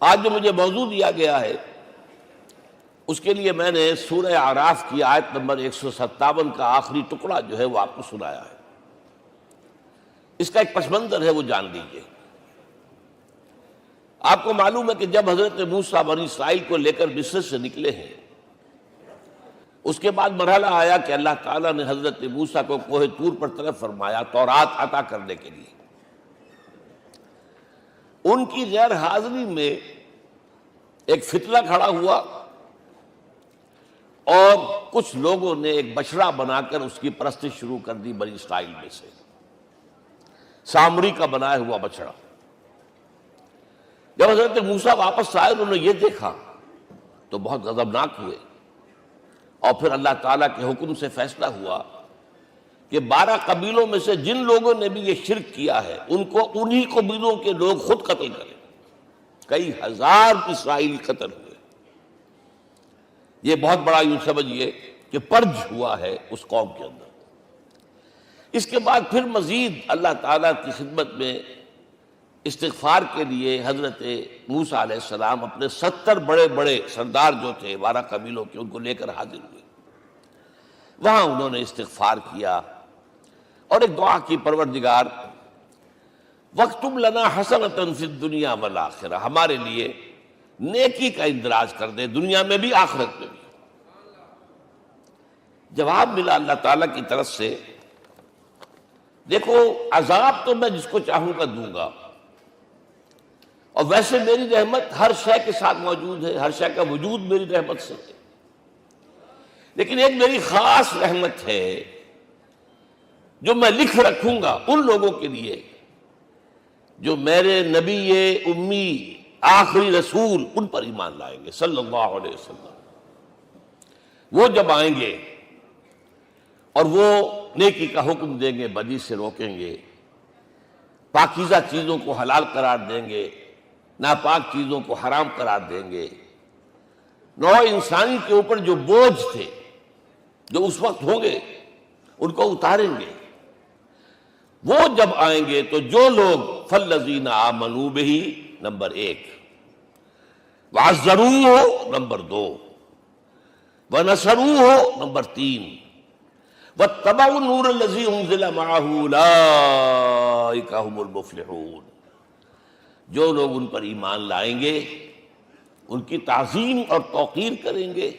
آج جو مجھے موضوع دیا گیا ہے اس کے لیے میں نے سورہ اعراف کی آیت نمبر 157 کا آخری ٹکڑا جو ہے وہ آپ کو سنایا ہے۔ اس کا ایک پس منظر ہے وہ جان لیجیے۔ آپ کو معلوم ہے کہ جب حضرت موسیٰ بنی اسرائیل کو لے کر مصر سے نکلے ہیں، اس کے بعد مرحلہ آیا کہ اللہ تعالیٰ نے حضرت موسیٰ کو کوہ طور پر طلب فرمایا تورات عطا کرنے کے لیے۔ ان کی غیر حاضری میں ایک فتنہ کھڑا ہوا اور کچھ لوگوں نے ایک بچڑا بنا کر اس کی پرستش شروع کر دی بنی اسرائیل میں سے، سامری کا بنایا ہوا بچڑا۔ جب حضرت موسیٰ واپس آئے انہوں نے یہ دیکھا تو بہت غضبناک ہوئے، اور پھر اللہ تعالیٰ کے حکم سے فیصلہ ہوا کہ 12 قبیلوں میں سے جن لوگوں نے بھی یہ شرک کیا ہے ان کو انہی قبیلوں کے لوگ خود قتل کریں۔ کئی ہزار اسرائیلی قتل ہوئے۔ یہ بہت بڑا یوں سمجھیے کہ پرج ہوا ہے اس قوم کے اندر۔ اس کے بعد پھر مزید اللہ تعالیٰ کی خدمت میں استغفار کے لیے حضرت موسیٰ علیہ السلام اپنے 70 بڑے بڑے سردار جو تھے 12 قبیلوں کے ان کو لے کر حاضر ہوئے۔ وہاں انہوں نے استغفار کیا اور ایک دعا کی، پروردگار وَاكْتُبْ لَنَا حَسَنَةً فِي الدُّنْيَا وَالْآخِرَةِ، ہمارے لیے نیکی کا اندراج کر دے، دنیا میں بھی آخرت میں بھی۔ جواب ملا اللہ تعالیٰ کی طرف سے، دیکھو عذاب تو میں جس کو چاہوں گا دوں گا، اور ویسے میری رحمت ہر شے کے ساتھ موجود ہے، ہر شے کا وجود میری رحمت سے ہے، لیکن ایک میری خاص رحمت ہے جو میں لکھ رکھوں گا ان لوگوں کے لیے جو میرے نبی امی آخری رسول ان پر ایمان لائیں گے صلی اللہ علیہ وسلم۔ وہ جب آئیں گے اور وہ نیکی کا حکم دیں گے، بدی سے روکیں گے، پاکیزہ چیزوں کو حلال قرار دیں گے، ناپاک چیزوں کو حرام قرار دیں گے، نوع انسانی کے اوپر جو بوجھ تھے جو اس وقت ہوں گے ان کو اتاریں گے۔ وہ جب آئیں گے تو جو لوگ فَالَّذِينَ آمَنُوا بِهِ نمبر 1، وَعَزَّرُوهُ نمبر 2، وَنَصَرُوهُ نمبر 3، وَاتَّبَعُوا النُّورَ الَّذِي أُنزِلَ مَعَهُ أُولَٰئِكَ هُمُ الْمُفْلِحُونَ۔ جو لوگ ان پر ایمان لائیں گے، ان کی تعظیم اور توقیر کریں گے،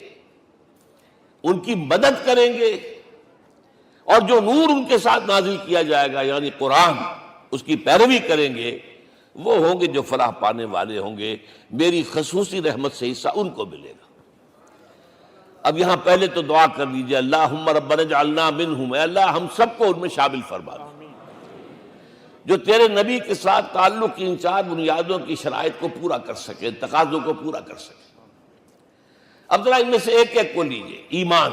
ان کی مدد کریں گے، اور جو نور ان کے ساتھ نازل کیا جائے گا یعنی قرآن، اس کی پیروی کریں گے، وہ ہوں گے جو فلاح پانے والے ہوں گے، میری خصوصی رحمت سے حصہ ان کو ملے گا۔ اب یہاں پہلے تو دعا کر لیجئے، اللہم ربنا اجعلنا منہم، اے اللہ ہم سب کو ان میں شامل فرما دے جو تیرے نبی کے ساتھ تعلق کی ان 4 بنیادوں کی شرائط کو پورا کر سکے، تقاضوں کو پورا کر سکے۔ اب ذرا ان میں سے ایک ایک کو لیجئے۔ ایمان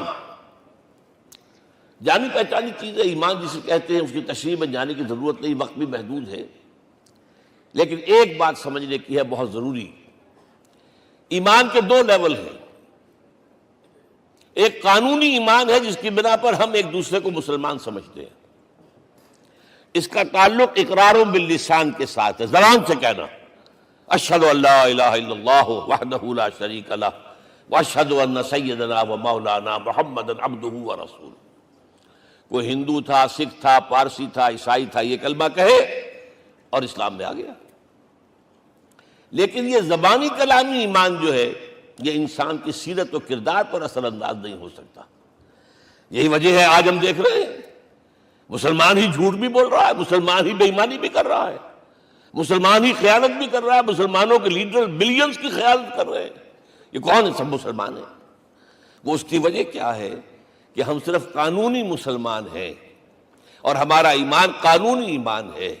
جانی پہچانی چیز ہے، ایمان جسے کہتے ہیں، اس کی تشریح میں جانے کی ضرورت نہیں، وقت بھی محدود ہے، لیکن ایک بات سمجھنے کی ہے بہت ضروری۔ ایمان کے 2 لیول ہیں۔ ایک قانونی ایمان ہے جس کی بنا پر ہم ایک دوسرے کو مسلمان سمجھتے ہیں، اس کا تعلق اقرار باللسان کے ساتھ ہے، زبان سے کہنا اشہد ان لا الہ الا اللہ وحدہ لا شریک لہ واشہد ان سیدنا و مولانا محمدا عبدہ ورسولہ۔ کوئی ہندو تھا، سکھ تھا، پارسی تھا، عیسائی تھا، یہ کلمہ کہے اور اسلام میں آ گیا۔ لیکن یہ زبانی کلامی ایمان جو ہے یہ انسان کی سیرت و کردار پر اثر انداز نہیں ہو سکتا۔ یہی وجہ ہے آج ہم دیکھ رہے ہیں مسلمان ہی جھوٹ بھی بول رہا ہے، مسلمان ہی بے ایمانی بھی کر رہا ہے، مسلمان ہی خیانت بھی کر رہا ہے، مسلمانوں کے لیڈر بلینز کی خیانت کر رہے ہیں۔ یہ کون ہے؟ سب مسلمان ہیں۔ وہ اس کی وجہ کیا ہے کہ ہم صرف قانونی مسلمان ہیں اور ہمارا ایمان قانونی ایمان ہے۔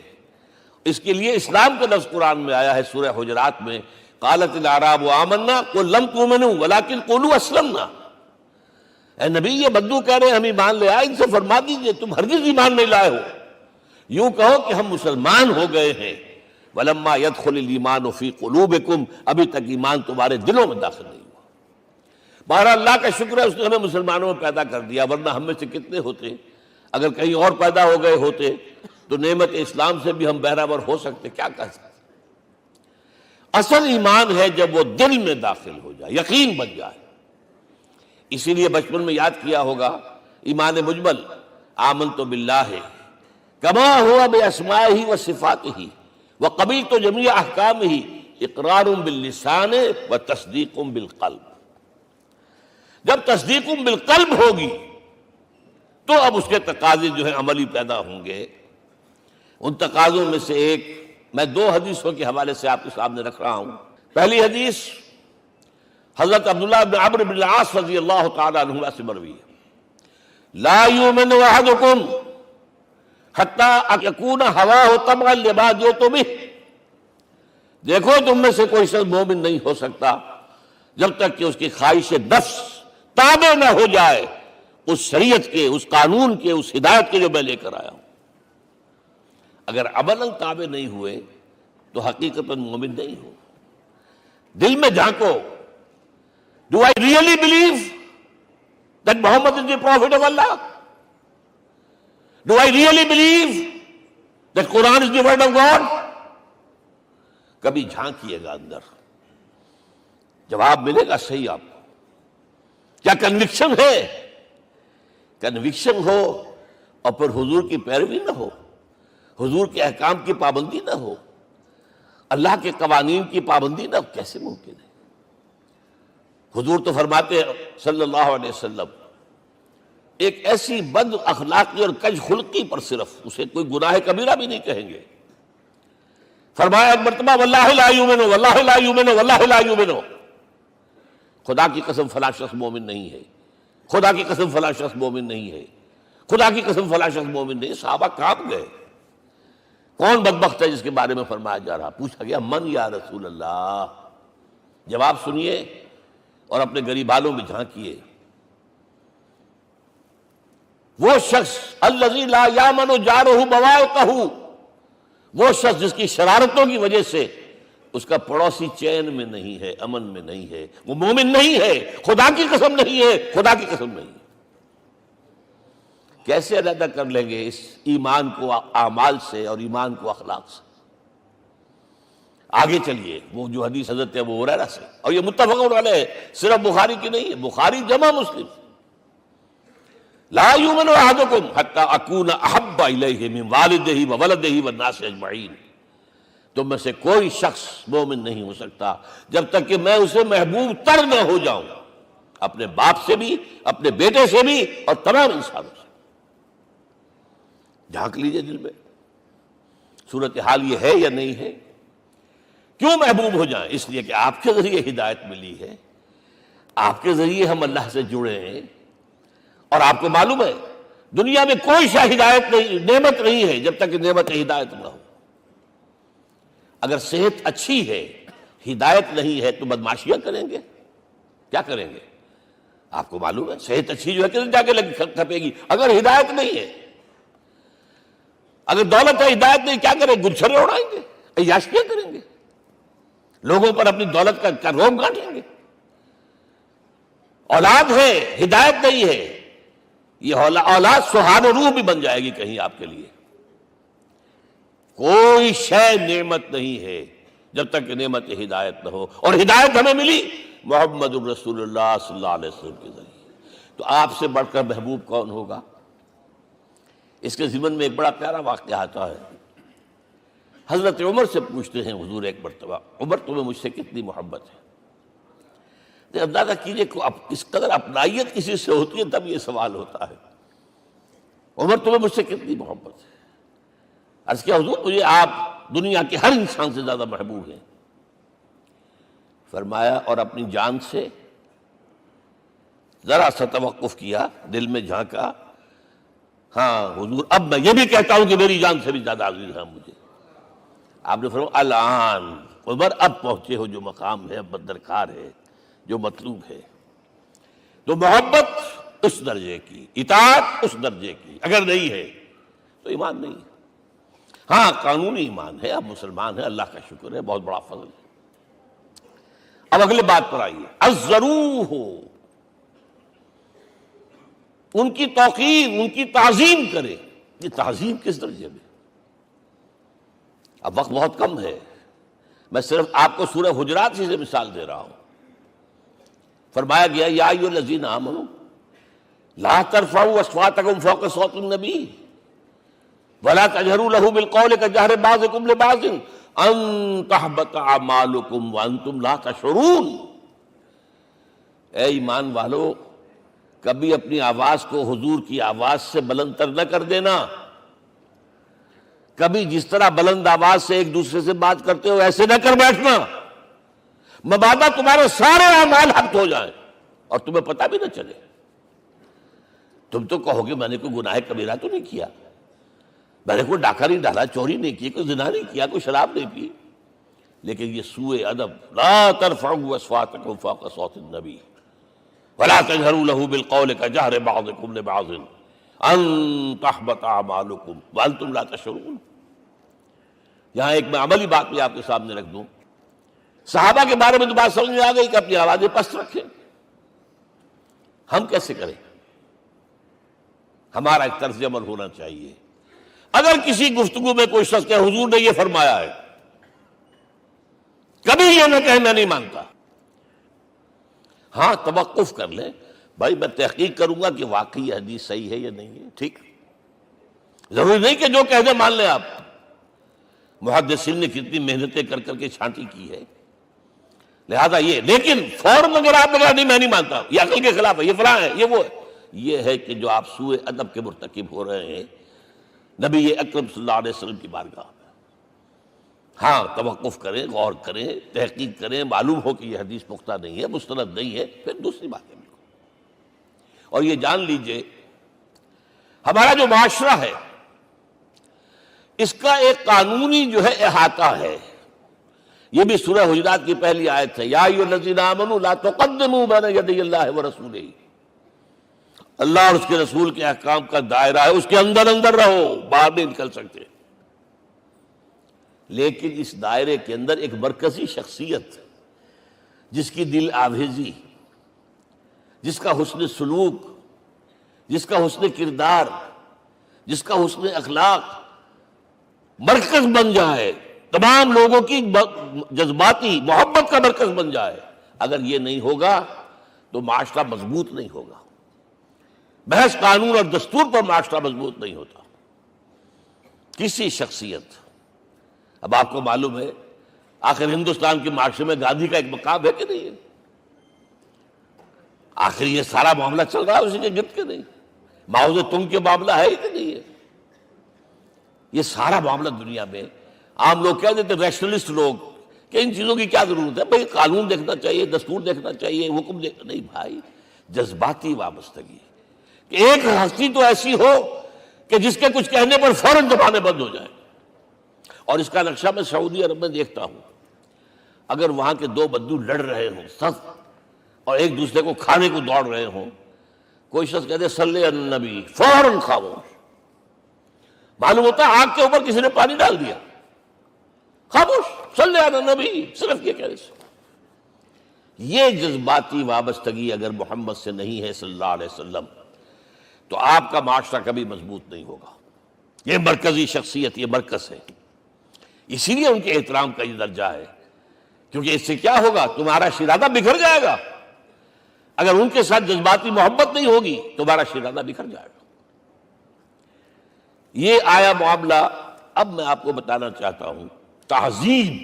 اس کے لیے اسلام کا لفظ قرآن میں آیا ہے سورہ حجرات میں، قالت الاعراب آمنا قل لم تؤمنوا ولکن قولوا اسلمنا۔ اے نبی یہ بدو کہہ رہے ہیں ہم ایمان لے آئے، ان سے فرما دیجئے تم ہرگز ایمان نہیں لائے ہو، یوں کہو کہ ہم مسلمان ہو گئے ہیں۔ ولما يدخل الايمان في قلوبكم، ابھی تک ایمان تمہارے دلوں میں داخل نہیں ہوا۔ بہرحال اللہ کا شکر ہے اس نے ہمیں مسلمانوں میں پیدا کر دیا، ورنہ ہم میں سے کتنے ہوتے اگر کہیں اور پیدا ہو گئے ہوتے تو نعمت اسلام سے بھی ہم بہرہ ور ہو سکتے، کیا کہہ سکتے۔ اصل ایمان ہے جب وہ دل میں داخل ہو جائے، یقین بن جائے۔ اسی لیے بچپن میں یاد کیا ہوگا ایمان مجمل، آمنت باللہ کما ہوا باسمائہ و صفاتہ وقبلت جمیع احکامہ اقرار باللسان و تصدیق بالقلب۔ جب تصدیق بالقلب ہوگی تو اب اس کے تقاضے جو ہیں عملی پیدا ہوں گے۔ ان تقاضوں میں سے ایک میں 2 حدیثوں کے حوالے سے آپ کے سامنے رکھ رہا ہوں۔ پہلی حدیث حضرت عبداللہ بن عمرو بن العاص رضی اللہ تعالی عنہما سے مروی ہے، لا یؤمن احدکم حتی یکون ہواہ طبعا لما جئت بہ۔ دیکھو تم میں سے کوئی شخص مومن نہیں ہو سکتا جب تک کہ اس کی خواہش نفس تابع نہ ہو جائے اس شریعت کے، اس قانون کے، اس ہدایت کے جو میں لے کر آیا ہوں۔ اگر عملاً تابع نہیں ہوئے تو حقیقتاً مومن نہیں ہو۔ دل میں جھانکو، Do I really believe that Muhammad is the prophet of Allah? Do I really believe that Quran is the word of God? کبھی جھانکیے گا اندر، جواب ملے گا صحیح آپ کو۔ کیا کنوکشن ہے؟ کنوکشن ہو اور پھر حضور کی پیروی نہ ہو، حضور کے احکام کی پابندی نہ ہو، اللہ کے قوانین کی پابندی نہ ہو، کیسے ممکن ہے؟ حضور تو فرماتے ہیں صلی اللہ علیہ وسلم، ایک ایسی بد اخلاقی اور کج خلقی پر صرف اسے کوئی گناہ کبیرہ بھی نہیں کہیں گے۔ فرمایا ایک مرتبہ واللہ لا یؤمن، واللہ لا یؤمن، واللہ لا یؤمن، خدا کی قسم فلاں شخص مومن نہیں ہے، خدا کی قسم فلاں شخص مومن نہیں ہے، خدا کی قسم فلاں شخص مومن نہیں۔ صحابہ کانپ گئے، کون بدبخت ہے جس کے بارے میں فرمایا جا رہا؟ پوچھا گیا من یا رسول اللہ؟ جواب سنیے اور اپنے غریب حالوں میں جھانکیے۔ وہ شخص الذی لا یامن جارہ بوائقہ، وہ شخص جس کی شرارتوں کی وجہ سے اس کا پڑوسی چین میں نہیں ہے، امن میں نہیں ہے، وہ مومن نہیں ہے، خدا کی قسم نہیں ہے، خدا کی قسم نہیں ہے۔ کیسے علیحدہ کر لیں گے اس ایمان کو اعمال سے اور ایمان کو اخلاق سے؟ آگے چلیے، وہ جو حدیث حضرت ابو ہریرہ سے، اور یہ متفق علیہ، صرف بخاری کی نہیں ہے، بخاری جمع مسلم، لا یؤمن احدکم حتی اکون احب الیہ من والدہ وولدہ والناس اجمعین۔ تم میں سے کوئی شخص مومن نہیں ہو سکتا جب تک کہ میں اسے محبوب تر نہ ہو جاؤں، اپنے باپ سے بھی، اپنے بیٹے سے بھی، اور تمام انسانوں سے۔ جھانک لیجئے دل میں، صورتحال یہ ہے یا نہیں ہے؟ کیوں محبوب ہو جائیں؟ اس لیے کہ آپ کے ذریعے ہدایت ملی ہے، آپ کے ذریعے ہم اللہ سے جڑے ہیں، اور آپ کو معلوم ہے دنیا میں کوئی شے ہدایت نہیں، نعمت نہیں ہے جب تک کہ نعمت ہدایت نہ ہو۔ اگر صحت اچھی ہے، ہدایت نہیں ہے، تو بدماشیاں کریں گے، کیا کریں گے؟ آپ کو معلوم ہے صحت اچھی جو ہے کدھر جا کے کھپے گی اگر ہدایت نہیں ہے۔ اگر دولت ہے، ہدایت نہیں، کیا کریں؟ گلچھرے اڑائیں گے، عیاشیاں کریں گے، لوگوں پر اپنی دولت کا روب گانٹیں گے۔ اولاد ہے، ہدایت نہیں ہے، یہ اولاد سہان روح بھی بن جائے گی کہیں آپ کے لیے۔ کوئی شے نعمت نہیں ہے جب تک کہ نعمت ہدایت نہ ہو، اور ہدایت ہمیں ملی محمد الرسول اللہ صلی اللہ علیہ وسلم کے ذریعے۔ تو آپ سے بڑھ کر محبوب کون ہوگا؟ اس کے ضمن میں ایک بڑا پیارا واقعہ آتا ہے۔ حضرت عمر سے پوچھتے ہیں حضور ایک مرتبہ، عمر تمہیں مجھ سے کتنی محبت ہے؟ اندازہ کیجئے کس قدر اپنائیت کسی سے ہوتی ہے تب یہ سوال ہوتا ہے، عمر تمہیں مجھ سے کتنی محبت ہے؟ عرض کیا حضور مجھے آپ دنیا کے ہر انسان سے زیادہ محبوب ہیں۔ فرمایا اور اپنی جان سے؟ ذرا سا توقف کیا، دل میں جھانکا، ہاں حضور اب میں یہ بھی کہتا ہوں کہ میری جان سے بھی زیادہ عزیز ہے مجھے۔ آپ نے فرمایا الان عمر اب پہنچے ہو جو مقام ہے، اب درکار ہے، جو مطلوب ہے۔ تو محبت اس درجے کی، اطاعت اس درجے کی اگر نہیں ہے تو ایمان نہیں ہے۔ ہاں قانونی ایمان ہے، اب مسلمان ہے، اللہ کا شکر ہے، بہت بڑا فضل ہے۔ اب اگلے بات پر آئیے، الضروح، ان کی توقیر، ان کی تعظیم کرے۔ یہ تعظیم کس درجے میں؟ اب وقت بہت کم ہے، میں صرف آپ کو سورہ حجرات ہی سے مثال دے رہا ہوں. فرمایا گیا یا ایھا الذین آمنوا لا ترفعوا اصواتکم فوق صوت النبی ولا تجہروا لہ بالقول کجہر بعضکم لبعض ان تحبط اعمالکم وانتم لا تشعرون. اے ایمان والو، کبھی اپنی آواز کو حضور کی آواز سے بلند تر نہ کر دینا. کبھی جس طرح بلند آواز سے ایک دوسرے سے بات کرتے ہو ایسے نہ کر بیٹھنا، مبادا تمہارے سارے اعمال حق ہو جائیں اور تمہیں پتہ بھی نہ چلے. تم تو کہو گے میں نے کوئی گناہ کبیرہ تو نہیں کیا، میں نے کوئی ڈاکہ نہیں ڈالا، چوری نہیں کی، کوئی زنا نہیں کیا، کوئی شراب نہیں پی. لیکن یہ سوء ادب، لا ترفعوا اصواتکم فوق صوت النبی ولا تجہروا لہ بالقول کجہر بعضکم لبعض ان تحبط اعمالکم وانتم لا تشعرون. یہاں ایک میں عملی بات بھی آپ کے سامنے رکھ دوں. صحابہ کے بارے میں تو بات سمجھ میں آ گئی کہ اپنی آوازیں پست رکھیں. ہم کیسے کریں؟ ہمارا ایک طرز عمل ہونا چاہیے. اگر کسی گفتگو میں کوئی شخص کہ حضور نے یہ فرمایا ہے، کبھی یہ نہ کہے میں نہیں مانتا. ہاں توقف کر لیں، بھائی میں تحقیق کروں گا کہ واقعی یہ حدیث صحیح ہے یا نہیں ہے. ٹھیک، ضروری نہیں کہ جو کہہ دیں مان لیں آپ. محدثین نے کتنی محنتیں کر کر کے چھانٹی کی ہے. لہذا یہ، لیکن فوراً اگر آپ نہیں میں نہیں مانتا، یہ عقل کے خلاف ہے، یہ فلاں ہے، یہ وہ ہے، یہ ہے کہ جو آپ سوء ادب کے مرتکب ہو رہے ہیں نبی اکرم صلی اللہ علیہ وسلم کی بارگاہ میں. ہاں توقف کریں، غور کریں، تحقیق کریں، معلوم ہو کہ یہ حدیث پختہ نہیں ہے، مستند نہیں ہے، پھر دوسری بات ہے. اور یہ جان لیجئے ہمارا جو معاشرہ ہے اس کا ایک قانونی جو ہے احاطہ ہے. یہ بھی سورہ حجرات کی پہلی آیت ہے، یا ایھا الذین آمنوا لا تقدموا بین یدی اللہ ورسولہ. اللہ اور اس کے رسول کے احکام کا دائرہ ہے، اس کے اندر اندر رہو، باہر نہیں نکل سکتے. لیکن اس دائرے کے اندر ایک مرکزی شخصیت جس کی دل آویزی، جس کا حسن سلوک، جس کا حسن کردار، جس کا حسن اخلاق مرکز بن جائے، تمام لوگوں کی جذباتی محبت کا مرکز بن جائے، اگر یہ نہیں ہوگا تو معاشرہ مضبوط نہیں ہوگا. محض قانون اور دستور پر معاشرہ مضبوط نہیں ہوتا. کسی شخصیت، اب آپ کو معلوم ہے آخر ہندوستان کے معاشرے میں گاندھی کا ایک مقام ہے کہ نہیں ہے؟ آخر یہ سارا معاملہ چل رہا ہے اسی کے گرد کے نہیں؟ ماؤ زے تنگ کے معاملہ ہے کہ نہیں ہے؟ یہ سارا معاملہ دنیا میں عام لوگ کہہ دیتے، ریشنلسٹ لوگ، کہ ان چیزوں کی کیا ضرورت ہے؟ بھائی قانون دیکھنا چاہیے، دستور دیکھنا چاہیے، حکم دیکھنا نہیں. بھائی جذباتی وابستگی کہ ایک ہستی تو ایسی ہو کہ جس کے کچھ کہنے پر فوراً زبانیں بند ہو جائیں. اور اس کا نقشہ میں سعودی عرب میں دیکھتا ہوں، اگر وہاں کے دو بدو لڑ رہے ہوں سخت اور ایک دوسرے کو کھانے کو دوڑ رہے ہوں، کوئی شخص کہتے صلی علی النبی، فوراً خاموش. معلوم ہوتا ہے آگ کے اوپر کسی نے پانی ڈال دیا، خاموش، صلی علی النبی، صرف یہ کہنے سے. یہ جذباتی وابستگی اگر محمد سے نہیں ہے صلی اللہ علیہ وسلم تو آپ کا معاشرہ کبھی مضبوط نہیں ہوگا. یہ مرکزی شخصیت، یہ مرکز ہے. اسی لیے ان کے احترام کا یہ درجہ ہے، کیونکہ اس سے کیا ہوگا؟ تمہارا شیرازہ بکھر جائے گا. اگر ان کے ساتھ جذباتی محبت نہیں ہوگی تمہارا شیرازہ بکھر جائے گا. یہ آیا معاملہ. اب میں آپ کو بتانا چاہتا ہوں تہذیب.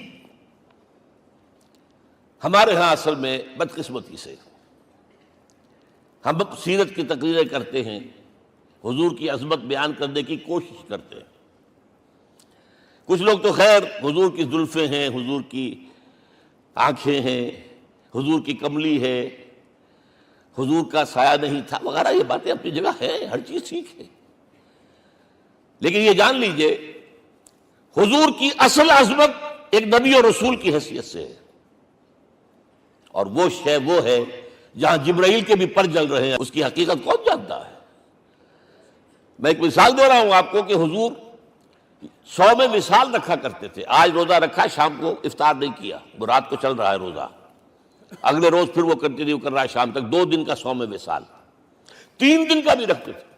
ہمارے ہاں اصل میں بدقسمتی سے ہم سیرت کی تقریریں کرتے ہیں، حضور کی عظمت بیان کرنے کی کوشش کرتے ہیں. کچھ لوگ تو خیر حضور کی زلفیں ہیں، حضور کی آنکھیں ہیں، حضور کی کملی ہے، حضور کا سایہ نہیں تھا وغیرہ، یہ باتیں اپنی جگہ ہیں، ہر چیز ٹھیک ہے. لیکن یہ جان لیجئے حضور کی اصل عظمت ایک نبی اور رسول کی حیثیت سے ہے، اور وہ شے وہ ہے جہاں جبرائیل کے بھی پر جل رہے ہیں، اس کی حقیقت کون جانتا ہے؟ میں ایک مثال دے رہا ہوں آپ کو کہ حضور 100 میں وصال رکھا کرتے تھے. آج روزہ رکھا، شام کو افطار نہیں کیا، وہ رات کو چل رہا ہے روزہ، اگلے روز پھر وہ کنٹینیو کر رہا ہے شام تک. 2 دن کا 100 میں وصال، 3 دن کا بھی رکھتے تھے.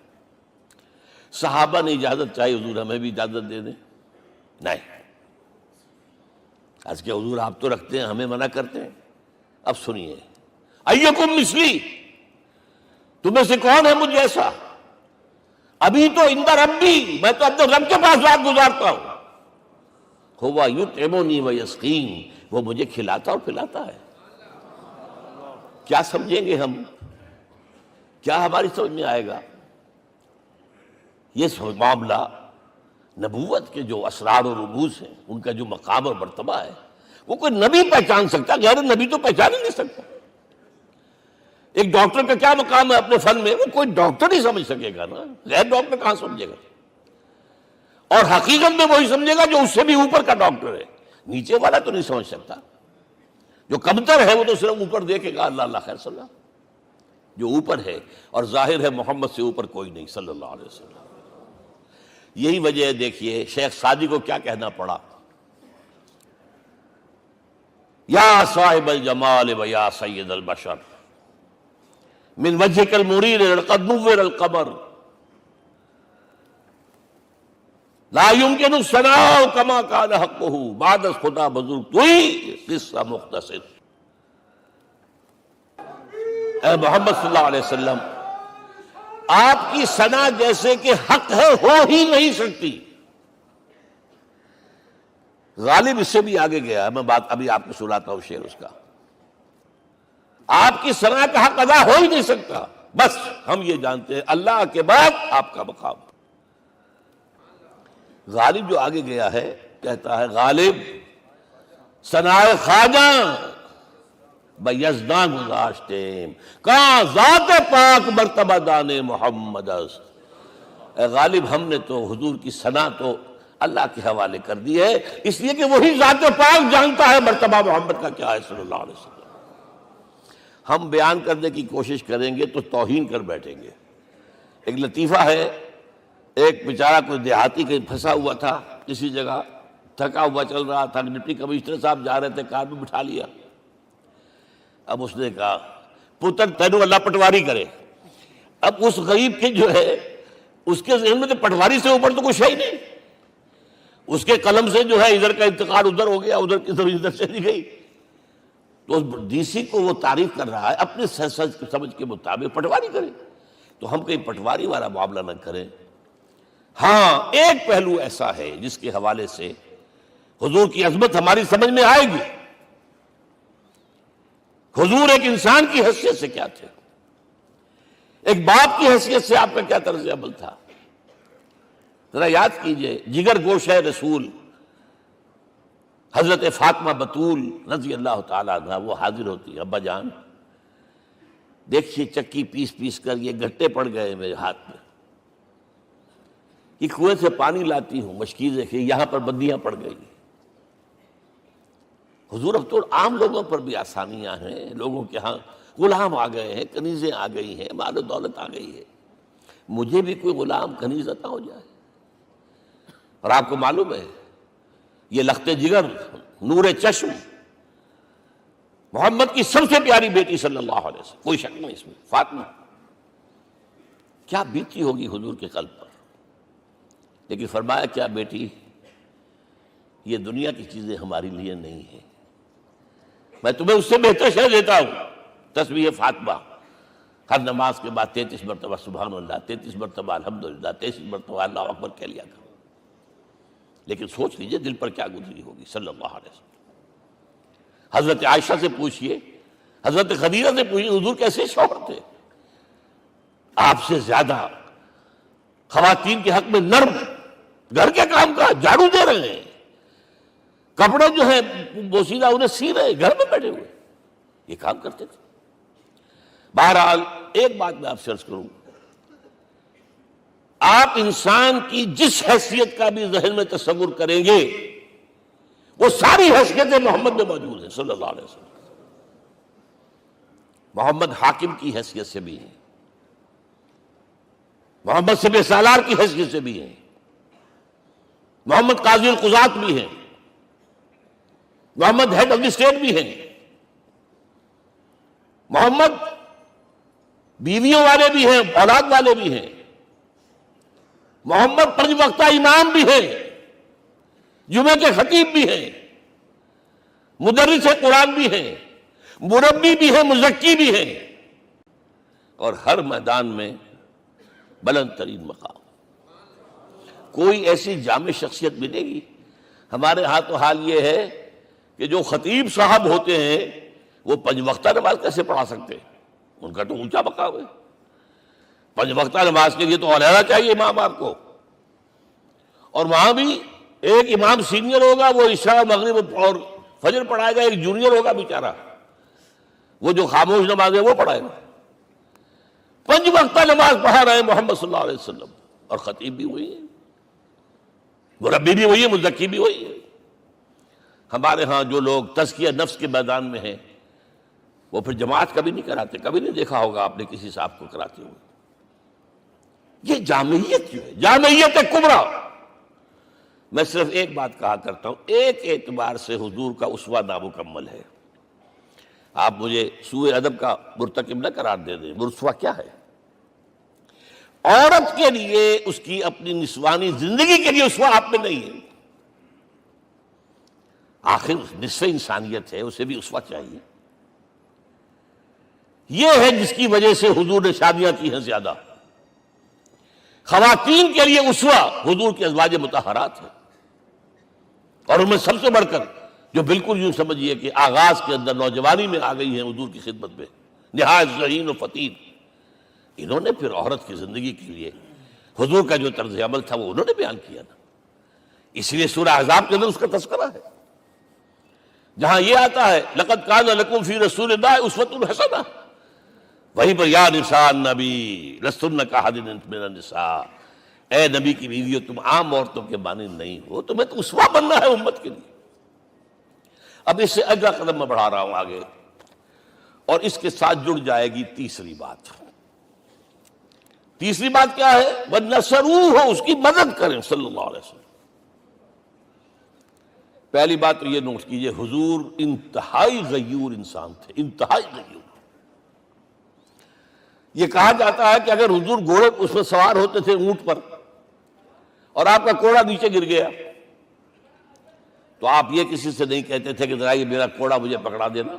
صحابہ نے اجازت چاہی حضور ہمیں بھی اجازت دے دیں؟ نہیں. آج کے حضور آپ تو رکھتے ہیں، ہمیں منع کرتے ہیں۔ اب سنیے، ایکم مثلی، تمہیں سے کون ہے مجھ جیسا؟ ابھی تو عند ربی، میں تو اپنے رب کے پاس رات گزارتا ہوں۔ ہوا یطعمنی ویسقین، وہ مجھے کھلاتا اور پلاتا ہے۔ کیا سمجھیں گے ہم؟ کیا ہماری سمجھ میں آئے گا؟ یہ معاملہ نبوت کے جو اسرار و رموز ہیں، ان کا جو مقام اور مرتبہ ہے، وہ کوئی نبی پہچان سکتا، غیر نبی تو پہچان ہی نہیں سکتا۔ ایک ڈاکٹر کا کیا مقام ہے اپنے فن میں، وہ کوئی ڈاکٹر ہی سمجھ سکے گا نا، غیر ڈاکٹر کہاں سمجھے گا؟ اور حقیقت میں وہی سمجھے گا جو اس سے بھی اوپر کا ڈاکٹر ہے، نیچے والا تو نہیں سمجھ سکتا۔ جو کمتر ہے وہ تو صرف اوپر دیکھے گا، اللہ اللہ خیر صلی اللہ، جو اوپر ہے اور ظاہر ہے محمد سے اوپر کوئی نہیں صلی اللہ علیہ وسلم۔ یہی وجہ ہے، دیکھیے شیخ سعدی کو کیا کہنا پڑا، یا صاحب الجمال و یا سید البشر من وجهك المرير قد نور القمر لا يمكن الثناء كما كان حقه بعد خدا بزرگ توئی قصہ مختصر۔ اے محمد صلی اللہ علیہ وسلم، آپ کی ثنا جیسے کہ حق ہے ہو ہی نہیں سکتی۔ غالب اس سے بھی آگے گیا ہے، میں بات ابھی آپ کو سناتا ہوں شعر اس کا۔ آپ کی ثنا کا حق ادا ہو ہی نہیں سکتا، بس ہم یہ جانتے ہیں اللہ کے بعد آپ کا مقام۔ غالب جو آگے گیا ہے کہتا ہے، غالب ثنائے خواجہ بیزداں گزاشتیم کہاں ذات پاک مرتبہ دان محمد است۔ اے غالب، ہم نے تو حضور کی ثنا تو اللہ کے حوالے کر دی ہے، اس لیے کہ وہی ذات پاک جانتا ہے مرتبہ محمد کا کیا ہے صلی اللہ علیہ وسلم۔ ہم بیان کرنے کی کوشش کریں گے تو توہین کر بیٹھیں گے۔ ایک لطیفہ ہے، ایک بیچارہ کوئی دیہاتی کہیں پھنسا ہوا تھا کسی جگہ، تھکا ہوا چل رہا تھا، ڈپٹی کمشنر صاحب جا رہے تھے، کار میں بٹھا لیا۔ اب اس نے کہا، پتر تینوں اللہ پٹواری کرے۔ اب اس غریب کے جو ہے اس کے ذہن میں تو پٹواری سے اوپر تو کچھ ہے ہی نہیں، اس کے قلم سے جو ہے ادھر کا انتقال ادھر ہو گیا، ادھر کی طرف ادھر چلی گئی۔ تو ڈی سی کو وہ تعریف کر رہا ہے، اپنے سمجھ کے مطابق پٹواری کرے، تو ہم کہیں پٹواری والا معاملہ نہ کریں۔ ہاں، ایک پہلو ایسا ہے جس کے حوالے سے حضور کی عظمت ہماری سمجھ میں آئے گی۔ حضور ایک انسان کی حیثیت سے کیا تھے، ایک باپ کی حیثیت سے آپ کا کیا طرز عمل تھا۔ ذرا یاد کیجئے، جگر گوشہ رسول حضرت فاطمہ بطول رضی اللہ تعالیٰ عنہ وہ حاضر ہوتی ہے، ابا جان دیکھیے چکی پیس پیس کر یہ گھٹے پڑ گئے میرے ہاتھ میں، یہ کنویں سے پانی لاتی ہوں، مشکیزیں کہ یہاں پر بندیاں پڑ گئی۔ حضور اب تو عام لوگوں پر بھی آسانیاں ہیں، لوگوں کے ہاں غلام آ گئے ہیں، کنیزیں آ گئی ہیں، مال و دولت آ گئی ہے، مجھے بھی کوئی غلام کنیز عطا ہو جائے۔ اور آپ کو معلوم ہے یہ لخت جگر نور چشم محمد کی سب سے پیاری بیٹی صلی اللہ علیہ وسلم، کوئی شک نہیں اس میں، فاطمہ کیا بیتی ہوگی حضور کے قلب پر۔ لیکن فرمایا کیا بیٹی، یہ دنیا کی چیزیں ہمارے لیے نہیں ہیں، میں تمہیں اس سے بہتر شے دیتا ہوں۔ تسبیح فاطمہ ہر نماز کے بعد 33 مرتبہ سبحان اللہ، 33 مرتبہ الحمدللہ، 33 مرتبہ اللہ اکبر کہہ لیا کرو۔ لیکن سوچ لیجئے دل پر کیا گزری ہوگی صلی اللہ علیہ وسلم۔ حضرت عائشہ سے پوچھئے، حضرت خدیجہ سے پوچھئے، حضور کیسے شوہر تھے، آپ سے زیادہ خواتین کے حق میں نرم، گھر کے کام کا جھاڑو دے رہے ہیں، کپڑے جو ہیں بوسیدہ انہیں سی رہے، گھر میں بیٹھے ہوئے یہ کام کرتے تھے۔ بہرحال ایک بات میں آپ سے عرض کروں، آپ انسان کی جس حیثیت کا بھی ذہن میں تصور کریں گے وہ ساری حیثیتیں محمد میں موجود ہیں صلی اللہ علیہ وسلم۔ محمد حاکم کی حیثیت سے بھی ہیں، محمد سپہ سالار کی حیثیت سے بھی ہیں، محمد قاضی القضات بھی ہیں، محمد ہیڈ آف دی اسٹیٹ بھی ہیں، محمد بیویوں والے بھی ہیں، اولاد والے بھی ہیں، محمد 5 وقتہ امام بھی ہیں، جمعے کے خطیب بھی ہیں، مدرس قرآن بھی ہیں، مربی بھی ہیں، مزکی بھی ہیں، اور ہر میدان میں بلند ترین مقام۔ کوئی ایسی جامع شخصیت ملے گی؟ ہمارے ہاں تو حال یہ ہے کہ جو خطیب صاحب ہوتے ہیں وہ 5 وقتہ نماز کیسے پڑھا سکتے ہیں؟ ان کا تو اونچا مقام ہے۔ 5 وقتہ نماز کے لیے تو علیحدہ چاہیے امام آپ کو، اور وہاں بھی ایک امام سینئر ہوگا، وہ عشاء مغرب اور فجر پڑھائے گا، ایک جونیئر ہوگا بیچارہ، وہ جو خاموش نماز ہے وہ پڑھائے گا۔ 5 وقتہ نماز پڑھا رہے ہیں محمد صلی اللہ علیہ وسلم، اور خطیب بھی وہی ہے، مربی بھی وہی ہے، مزکی بھی وہی ہے۔ ہمارے ہاں جو لوگ تزکیہ نفس کے میدان میں ہیں وہ پھر جماعت کبھی نہیں کراتے، کبھی نہیں دیکھا ہوگا آپ نے کسی صاحب کو کراتے ہوئے۔ یہ جامعیت کیوں ہے؟ جامعیت کبریٰ۔ میں صرف ایک بات کہا کرتا ہوں، ایک اعتبار سے حضور کا اسوہ نامکمل ہے۔ آپ مجھے سوء ادب کا مرتکب نہ قرار دے دیں، اسوہ کیا ہے؟ عورت کے لیے اس کی اپنی نسوانی زندگی کے لیے اسوہ آپ میں نہیں ہے۔ آخر نصف انسانیت ہے، اسے بھی اسوہ چاہیے۔ یہ ہے جس کی وجہ سے حضور نے شادیاں کی ہیں زیادہ۔ خواتین کے لیے اسوہ حضور کے ازواج مطہرات ہیں، اور ان میں سب سے بڑھ کر جو بالکل یوں سمجھیے کہ آغاز کے اندر نوجوانی میں آ گئی ہیں حضور کی خدمت میں، نہایت ذہین و فطین، انہوں نے پھر عورت کی زندگی کے لیے حضور کا جو طرز عمل تھا وہ انہوں نے بیان کیا نا۔ اس لیے سورہ احزاب کے اندر اس کا تذکرہ ہے، جہاں یہ آتا ہے لقد کان لکم فی رسول اللہ اسوۃ حسنہ، وہیں پر یا نساء النبی لستن کاحد من النساء، اے نبی کی بیویوں تم عام عورتوں کے مانند نہیں ہو، تمہیں تو اسوہ بننا ہے امت کے لیے۔ اب اس سے اگلا قدم میں بڑھا رہا ہوں آگے، اور اس کے ساتھ جڑ جائے گی تیسری بات۔ تیسری بات کیا ہے؟ وَنَصَرُوهُ، اس کی مدد کریں صلی اللہ علیہ وسلم۔ پہلی بات تو یہ نوٹ کیجئے، حضور انتہائی غیور انسان تھے، انتہائی غیور۔ یہ کہا جاتا ہے کہ اگر حضور گھوڑے اس میں سوار ہوتے تھے اونٹ پر، اور آپ کا کوڑا نیچے گر گیا تو آپ یہ کسی سے نہیں کہتے تھے کہ ذرا یہ میرا کوڑا مجھے پکڑا دینا،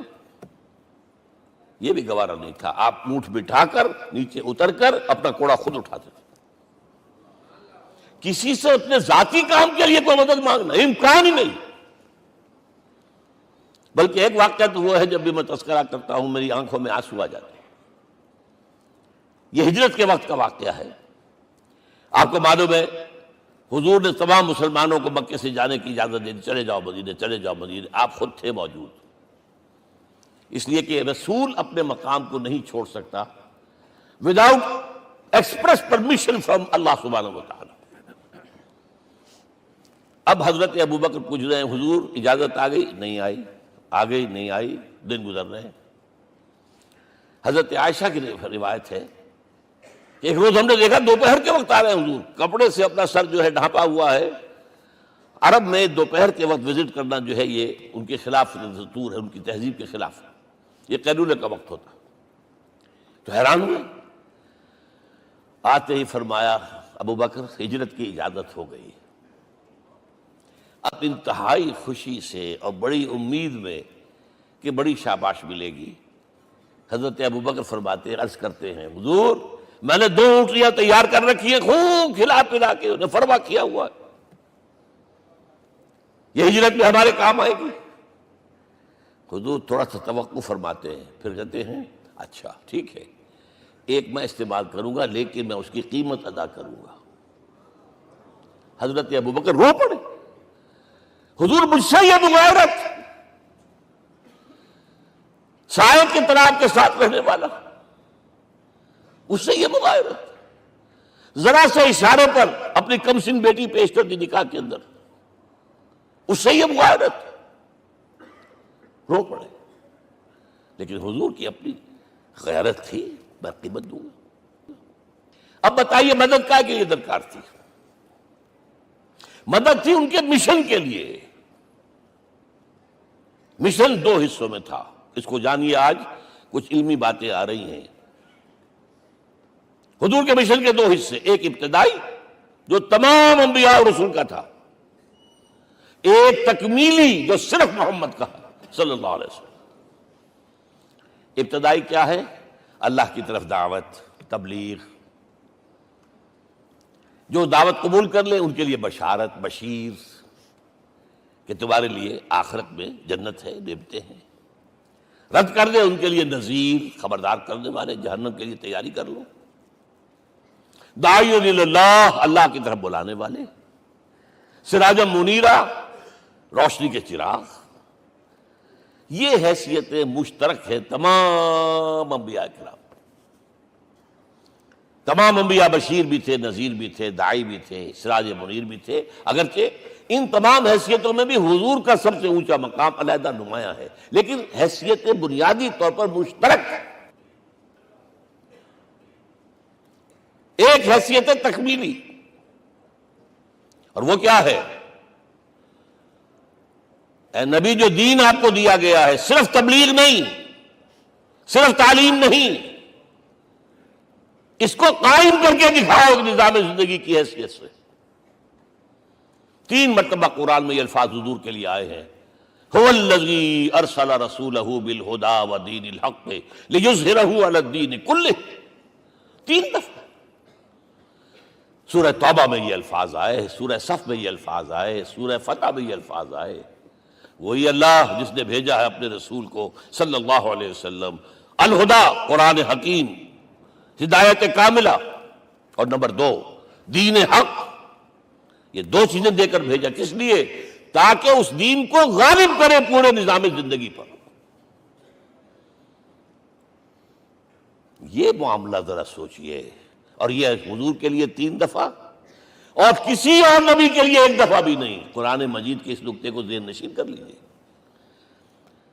یہ بھی گوارا نہیں تھا۔ آپ اونٹ بٹھا کر نیچے اتر کر اپنا کوڑا خود اٹھاتے تھے۔ کسی سے اپنے ذاتی کام کے لیے کوئی مدد مانگنا امکان ہی نہیں۔ بلکہ ایک واقعہ تو وہ ہے جب بھی میں تذکرہ کرتا ہوں میری آنکھوں میں آنسو آ جاتے ہیں۔ یہ ہجرت کے وقت کا واقعہ ہے۔ آپ کو معلوم ہے حضور نے تمام مسلمانوں کو مکے سے جانے کی اجازت دے دی، چلے جاؤ مدینے، چلے جاؤ مدینے، آپ خود تھے موجود، اس لیے کہ رسول اپنے مقام کو نہیں چھوڑ سکتا وداؤٹ ایکسپریس پرمیشن فرام اللہ سبحانہ و تعالی۔ اب حضرت ابوبکر پوچھ رہے ہیں حضور اجازت آ گئی؟ نہیں آئی، آ گئی نہیں آئی، دن گزر رہے ہیں۔ حضرت عائشہ کی روایت ہے کہ ایک روز ہم نے دیکھا دوپہر کے وقت آ رہے ہیں حضور، کپڑے سے اپنا سر جو ہے ڈھانپا ہوا ہے۔ عرب میں دوپہر کے وقت وزٹ کرنا جو ہے یہ ان کے خلاف دستور ہے، ان کی تہذیب کے خلاف، یہ قیلولے کا وقت ہوتا۔ تو حیران ہوئے، آتے ہی فرمایا ابوبکر ہجرت کی اجازت ہو گئی۔ اب انتہائی خوشی سے اور بڑی امید میں کہ بڑی شاباش ملے گی، حضرت ابوبکر فرماتے عرض کرتے ہیں حضور میں نے 2 اونٹیاں تیار کر رکھی ہیں، خوب کھلا پلا کے انہیں فرما کیا ہوا ہے، یہ ہجرت میں ہمارے کام آئے گی۔ حضور تھوڑا سا توقع فرماتے ہیں، پھر کہتے ہیں اچھا ٹھیک ہے، ایک میں استعمال کروں گا لیکن میں اس کی قیمت ادا کروں گا۔ حضرت ابوبکر رو پڑے، حضور مجھ سے یہ مغایرت، سائے کے طرح کے ساتھ رہنے والا، اس سے یہ مغایرت، ذرا سے اشارے پر اپنی کمسن بیٹی پیش کر دی نکاح کے اندر، اس سے یہ مغایرت، رو پڑے۔ لیکن حضور کی اپنی غیرت تھی، میں قیمت دوں گا۔ اب بتائیے مدد کا کے لیے درکار تھی؟ مدد تھی ان کے مشن کے لیے۔ مشن 2 حصوں میں تھا، اس کو جانیے، آج کچھ علمی باتیں آ رہی ہیں۔ حضور کے مشن کے 2 حصے، ایک ابتدائی جو تمام انبیاء اور رسول کا تھا، ایک تکمیلی جو صرف محمد کا صلی اللہ علیہ وسلم۔ ابتدائی کیا ہے؟ اللہ کی طرف دعوت، تبلیغ۔ جو دعوت قبول کر لیں ان کے لیے بشارت، بشیر کہ تمہارے لیے آخرت میں جنت ہے، نعمتیں ہیں۔ رد کر دیں ان کے لیے نذیر، خبردار کرنے والے، جہنم کے لیے تیاری کر لو۔ داعی اللہ، اللہ کی طرف بلانے والے، سراجا منیرا، روشنی کے چراغ۔ یہ حیثیتیں مشترک ہے تمام انبیاء کرام۔ تمام انبیاء بشیر بھی تھے، نذیر بھی تھے، داعی بھی تھے، سراج منیر بھی تھے، اگرچہ ان تمام حیثیتوں میں بھی حضور کا سب سے اونچا مقام علیحدہ نمایاں ہے، لیکن حیثیتیں بنیادی طور پر مشترک ہیں۔ ایک حیثیت تکمیلی، اور وہ کیا ہے؟ اے نبی، جو دین آپ کو دیا گیا ہے صرف تبلیغ نہیں، صرف تعلیم نہیں، اس کو قائم کر کے دکھاؤ ایک نظام زندگی کی حیثیت سے۔ 3 مرتبہ قرآن میں یہ الفاظ حضور کے لیے آئے ہیں، هو الذی ارسل رسولہ بالہدی ودین الحق لیظہرہ علی الدین کلہ۔ 3 دفعہ سورہ توبہ میں یہ الفاظ آئے، سورہ صف میں یہ الفاظ آئے، سورہ فتح میں یہ الفاظ آئے۔ وہی اللہ جس نے بھیجا ہے اپنے رسول کو صلی اللہ علیہ وسلم، الہدا، قرآن حکیم، ہدایت کاملہ، اور نمبر 2 دین حق۔ یہ 2 چیزیں دے کر بھیجا، کس لیے؟ تاکہ اس دین کو غالب کرے پورے نظام زندگی پر۔ یہ معاملہ ذرا سوچئے، اور یہ حضور کے لیے 3 دفعہ، اور کسی اور نبی کے لیے 1 دفعہ بھی نہیں۔ قرآن مجید کے اس نقطے کو ذہن نشین کر لیجیے۔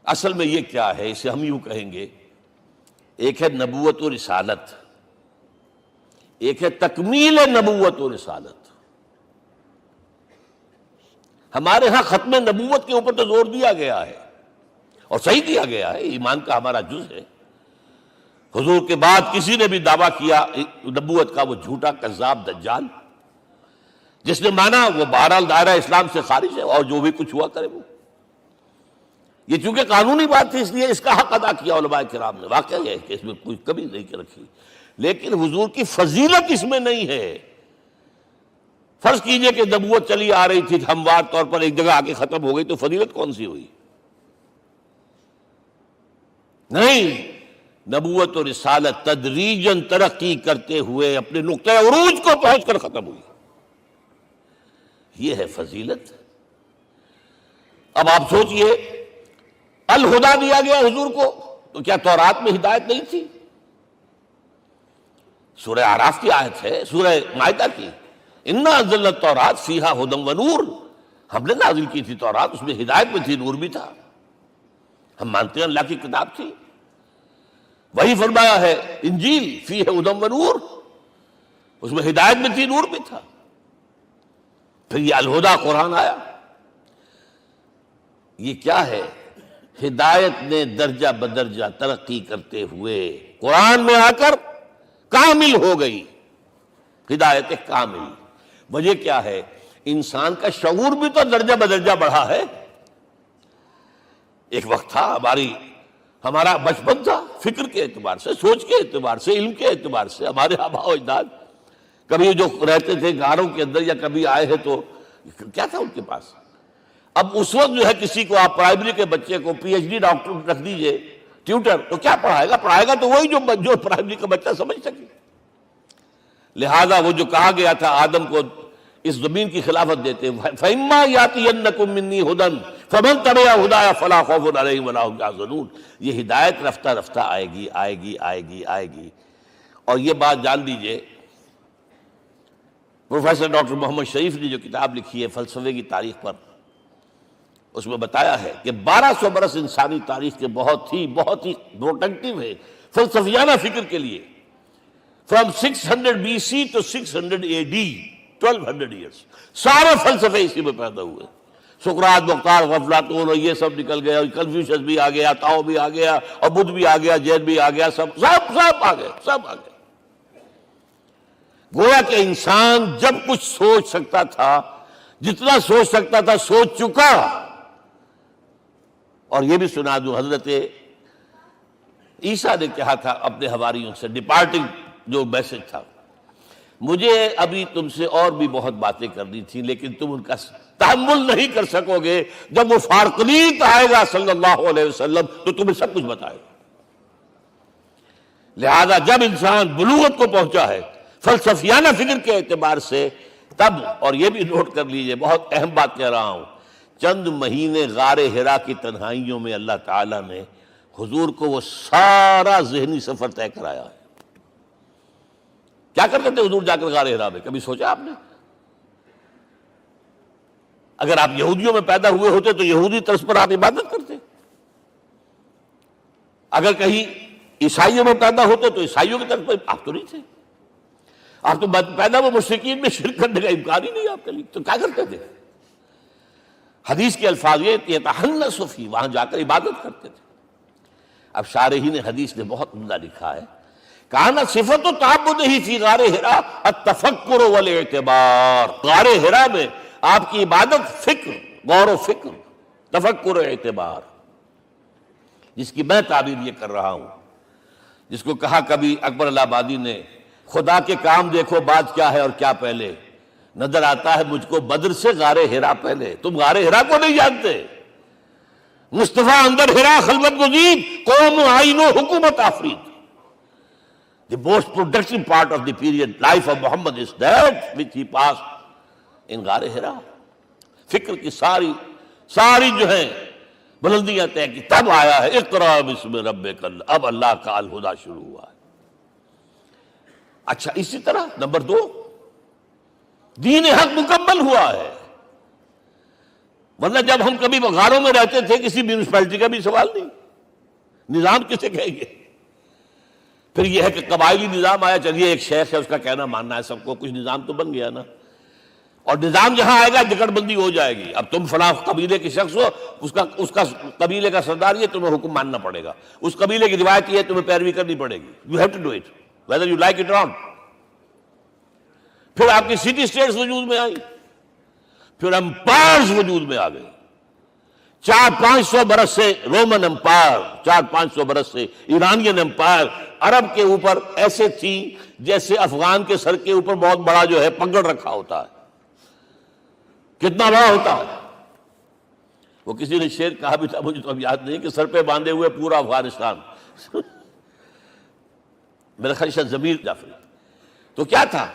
اصل میں یہ کیا ہے؟ اسے ہم یوں کہیں گے، ایک ہے نبوت و رسالت، ایک ہے تکمیل نبوت و رسالت۔ ہمارے ہاں ختم نبوت کے اوپر تو زور دیا گیا ہے، اور صحیح دیا گیا ہے، ایمان کا ہمارا جز ہے۔ حضور کے بعد کسی نے بھی دعویٰ کیا نبوت کا، وہ جھوٹا، کذاب، دجال۔ جس نے مانا وہ بہرحال دائرہ اسلام سے خارج ہے، اور جو بھی کچھ ہوا کرے وہ۔ یہ چونکہ قانونی بات تھی، اس لیے اس کا حق ادا کیا علماء کرام نے۔ واقعہ یہ ہے کہ اس میں کوئی کمی نہیں رکھی، لیکن حضور کی فضیلت اس میں نہیں ہے۔ فرض کیجئے کہ نبوت چلی آ رہی تھی ہموار طور پر، ایک جگہ آ کے ختم ہو گئی، تو فضیلت کون سی ہوئی؟ نہیں، نبوت و رسالت تدریجاً ترقی کرتے ہوئے اپنے نقطۂ عروج کو پہنچ کر ختم ہوئی۔ یہ ہے فضیلت۔ اب آپ سوچئے، الہدا دیا گیا حضور کو، تو کیا تورات میں ہدایت نہیں تھی؟ سورہ اعراف کی آیت ہے، سورہ مائدہ کی، انا انزلنا التوراۃ فیہا ھدی ونور۔ ہم نے نازل کی تھی تورات، اس میں ہدایت بھی تھی، نور بھی تھا۔ ہم مانتے ہیں اللہ کی کتاب تھی۔ وہی فرمایا ہے انجیل فیہ ھدی ونور، اس میں ہدایت بھی تھی، نور بھی تھا۔ پھر یہ الہدا قرآن آیا۔ یہ کیا ہے؟ ہدایت نے درجہ بدرجہ ترقی کرتے ہوئے قرآن میں آ کر کامل ہو گئی، ہدایت کامل۔ وجہ کیا ہے؟ انسان کا شعور بھی تو درجہ بدرجہ بڑھا ہے۔ ایک وقت تھا ہمارا بچپن تھا، فکر کے اعتبار سے، سوچ کے اعتبار سے، علم کے اعتبار سے، ہمارے آباء و اجداد کبھی جو رہتے تھے غاروں کے اندر یا کبھی آئے ہیں تو کیا تھا ان کے پاس؟ اب اس وقت جو ہے کسی کو آپ پرائمری کے بچے کو پی ایچ ڈی ڈاکٹر رکھ دیجئے ٹیوٹر، تو کیا پڑھائے گا؟ پڑھائے گا تو وہی جو پرائمری کا بچہ سمجھ سکے۔ لہذا وہ جو کہا گیا تھا آدم کو اس زمین کی خلافت دیتے، فَإِمَّا يَأْتِيَنَّكُم مِّنِّي هُدًى فَمَن تَبِعَ هُدَايَ فَلَا خَوْفٌ عَلَيْهِمْ وَلَا هُمْ يَحْزَنُونَ۔ یہ ہدایت رفتہ رفتہ آئے گی، آئے گی، آئے گی، آئے گی۔ اور یہ بات جان لیجئے، پروفیسر ڈاکٹر محمد شریف نے جو کتاب لکھی ہے فلسفے کی تاریخ پر، اس میں بتایا ہے کہ 1200 برس انسانی تاریخ کے بہت ہی پروڈکٹیو ہے فلسفیانہ فکر کے لیے۔ From 600 BC to 600 AD 1200 years, سارے فلسفے اسی میں پیدا ہوئے۔ سقراط، مختار، افلاطون اور یہ سب نکل گئے، اور کنفیوشس بھی آ گیا، تاؤ بھی آ گیا، اور بدھ بھی آ گیا، جین بھی آ گیا، سب آ گئے، سب آ گئے۔ گویا کہ انسان جب کچھ سوچ سکتا تھا، جتنا سوچ سکتا تھا سوچ چکا، اور یہ بھی سنا دوں، حضرت عیسیٰ نے کہا تھا اپنے حواریوں سے، ڈپارٹنگ جو میسج تھا، مجھے ابھی تم سے اور بھی بہت باتیں کرنی تھی لیکن تم ان کا تحمل نہیں کر سکو گے، جب وہ فارقلیت آئے گا صلی اللہ علیہ وسلم تو تمہیں سب کچھ بتائے گا۔ لہذا جب انسان بلوغت کو پہنچا ہے فلسفیانہ فکر کے اعتبار سے، تب، اور یہ بھی نوٹ کر لیجئے، بہت اہم بات کہہ رہا ہوں، چند مہینے غار حرا کی تنہائیوں میں اللہ تعالیٰ نے حضور کو وہ سارا ذہنی سفر طے کرایا ہے۔ کیا کرتے تھے حضور جا کر غار حرا میں؟ کبھی سوچا آپ نے؟ اگر آپ یہودیوں میں پیدا ہوئے ہوتے تو یہودی طرز پر آپ عبادت کرتے، اگر کہیں عیسائیوں میں پیدا ہوتے تو عیسائیوں کی طرف پر آپ تو نہیں تھے، آپ تو پیدا وہ مشرکین میں شرک کرنے کا امکان ہی نہیں آپ کے لیے، تو کیا کرتے تھے؟ حدیث کے الفاظ یہ یتحنس فی، وہاں جا کر عبادت کرتے تھے۔ اب شارحین حدیث نے بہت عمدہ لکھا ہے، کان صفت تعبدہ فی غار حرا التفکر والاعتبار، غار حرا میں آپ کی عبادت فکر، غور و فکر، تفکر و اعتبار، جس کی میں تعبیر یہ کر رہا ہوں، جس کو کہا کبھی اکبر الہ آبادی نے، خدا کے کام دیکھو بعد کیا ہے اور کیا پہلے، نظر آتا ہے مجھ کو بدر سے غار حرا پہلے۔ تم غار حرا کو نہیں جانتے؟ مصطفیٰ اندر حرا خلوت گزید، قوم آئین و حکومت آفرید۔ The most productive part of the period life of Muhammad is that which he passed in غار حرا۔ فکر کی ساری جو ہیں بلندیاں طے کی، تب آیا ہے اقرا بسم ربک، اب اللہ کا الہدیٰ شروع ہوا ہے۔ اچھا، اسی طرح نمبر 2، دین حق مکمل ہوا ہے۔ ورنہ جب ہم کبھی غاروں میں رہتے تھے کسی میونسپلٹی کا بھی سوال نہیں، نظام کسے کہیں گے؟ پھر یہ ہے کہ قبائلی نظام آیا، چلیے ایک شیخ ہے اس کا کہنا ماننا ہے سب کو، کچھ نظام تو بن گیا نا، اور نظام جہاں آئے گا جکڑ بندی ہو جائے گی۔ اب تم فلاں قبیلے کے شخص ہو، اس کا قبیلے کا سردار یہ، تمہیں حکم ماننا پڑے گا، اس قبیلے کی روایت یہ، تمہیں پیروی کرنی پڑے گی، you have to do it whether you like it or not۔ پھر آپ کی سٹی اسٹیٹس وجود میں آئی، پھر امپائرز وجود میں آ گئے، 400-500 برس سے رومن امپائر، 400-500 برس سے ایرانین امپائر عرب کے اوپر ایسے تھی جیسے افغان کے سر کے اوپر بہت بڑا جو ہے پگڑ رکھا ہوتا ہے۔ کتنا بڑا ہوتا ہے؟ وہ کسی نے شعر کہا بھی تھا، مجھے تو اب یاد نہیں، کہ سر پہ باندھے ہوئے پورا افغانستان۔ میرا خیال ہے ضمیر جعفری۔ تو کیا تھا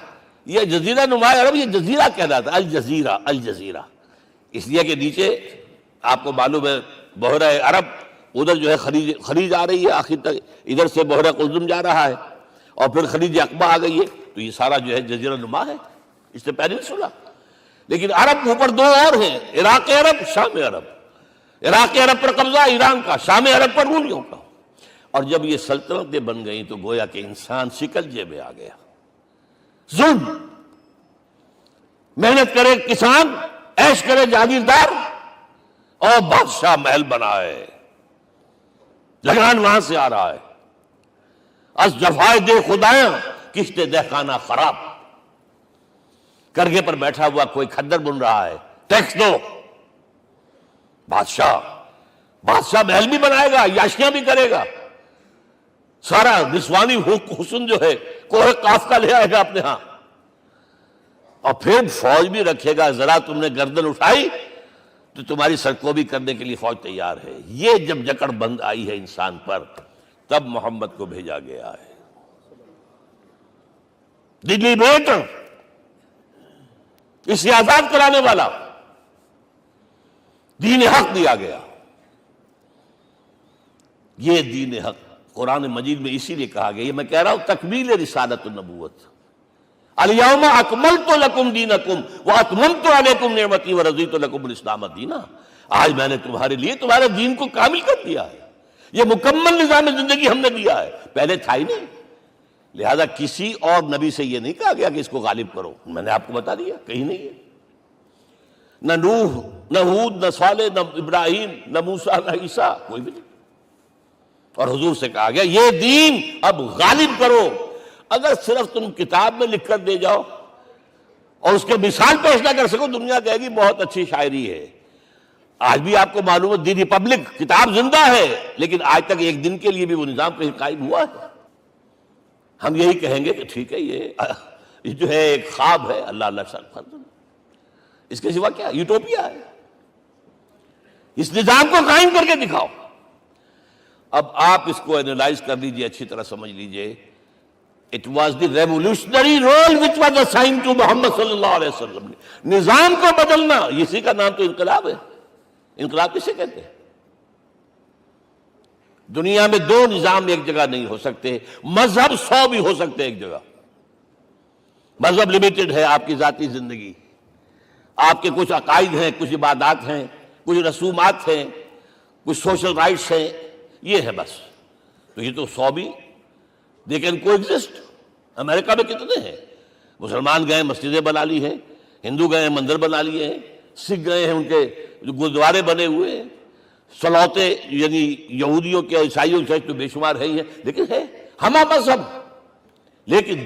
یہ جزیرہ نما عرب؟ یہ جزیرہ کہلاتا، الجزیرہ، الجزیرہ، اس لیے کہ نیچے آپ کو معلوم ہے بحیرہ عرب، ادھر جو ہے خلیج آ رہی ہے آخر تک، ادھر سے بحیرہ قلزم جا رہا ہے، اور پھر خلیج عقبہ آ گئی ہے، تو یہ سارا جو ہے جزیرہ نما ہے، اس سے پیننسولا۔ لیکن عرب اوپر 2 اور ہیں، عراق عرب، شام عرب۔ عراق عرب پر قبضہ ایران کا، شام عرب پر رومیوں کا۔ اور جب یہ سلطنتیں بن گئیں تو گویا کہ انسان شکنجے میں آ گیا۔ ظلم، محنت کرے کسان، عیش کرے جاگیردار، اور بادشاہ محل بنائے، لگان وہاں سے آ رہا ہے۔ از جفائے دے خدایاں کشتے دہ خانہ خراب، کرگے پر بیٹھا ہوا کوئی کھدر بن رہا ہے، ٹیکس دو۔ بادشاہ محل بھی بنائے گا، عیاشیاں بھی کرے گا، سارا نسوانی حسن جو ہے کوہ قاف کا لے آئے گا اپنے ہاں، اور پھر فوج بھی رکھے گا، ذرا تم نے گردن اٹھائی تو تمہاری سرکوبی کرنے کے لیے فوج تیار ہے۔ یہ جب جکڑ بند آئی ہے انسان پر، تب محمد کو بھیجا گیا ہے۔ دلی بیٹ، اسے آزاد کرانے والا، دین حق دیا گیا۔ یہ دین حق قرآن مجید میں اسی لیے کہا گیا، یہ میں کہہ رہا ہوں تکمیل رسالت النبوت۔ الیوم اکملت لکم دینکم واتممت علیکم نعمتی ورضیت لکم الاسلام دینا۔ آج میں نے تمہارے لیے تمہارے دین کو کامل کر دیا ہے، یہ مکمل نظام زندگی ہم نے دیا ہے، پہلے تھا ہی نہیں۔ لہذا کسی اور نبی سے یہ نہیں کہا گیا کہ اس کو غالب کرو، میں نے آپ کو بتا دیا کہیں نہیں ہے، نہ نوح، نہ ہود، نہ صالح، نہ ابراہیم، نہ موسیٰ، نہ عیسیٰ، کوئی بھی نہیں۔ اور حضور سے کہا گیا یہ دین اب غالب کرو۔ اگر صرف تم کتاب میں لکھ کر دے جاؤ اور اس کے مثال پیش نہ کر سکو، دنیا کہے گی بہت اچھی شاعری ہے، آج بھی آپ کو معلوم ہے دی ریپبلک کتاب زندہ ہے، لیکن آج تک ایک دن کے لیے بھی وہ نظام کہیں قائم ہوا ہے؟ ہم یہی کہیں گے کہ ٹھیک ہے، یہ جو ہے ایک خواب ہے، اللہ اللہ فرض، اس کے سوا کیا یوٹوپیا ہے؟ اس نظام کو قائم کر کے دکھاؤ۔ اب آپ اس کو اینالائز کر لیجئے، اچھی طرح سمجھ لیجئے۔ It was the revolutionary role which was assigned to محمد صلی اللہ علیہ وسلم۔ نظام کو بدلنا، اسی کا نام تو انقلاب ہے۔ انقلاب کسے کہتے ہیں؟ دنیا میں دو نظام ایک جگہ نہیں ہو سکتے، مذہب 100 بھی ہو سکتے ایک جگہ۔ مذہب لمیٹڈ ہے، آپ کی ذاتی زندگی، آپ کے کچھ عقائد ہیں، کچھ عبادات ہیں، کچھ رسومات ہیں، کچھ سوشل رائٹس ہیں، یہ ہے بس۔ تو یہ تو 100 بھی دے کین کو ایگزسٹ۔ امریکہ میں کتنے ہیں؟ مسلمان گئے مسجدیں بنا لی ہیں، ہندو گئے مندر بنا لیے ہیں، سکھ گئے ہیں ان کے گردوارے بنے ہوئے ہیں، سلوتے یعنی یہودیوں کے عیسائیوں کے تو بے شمار ہے ہی ہیں، لیکن ہے ہمہ مذہب۔ لیکن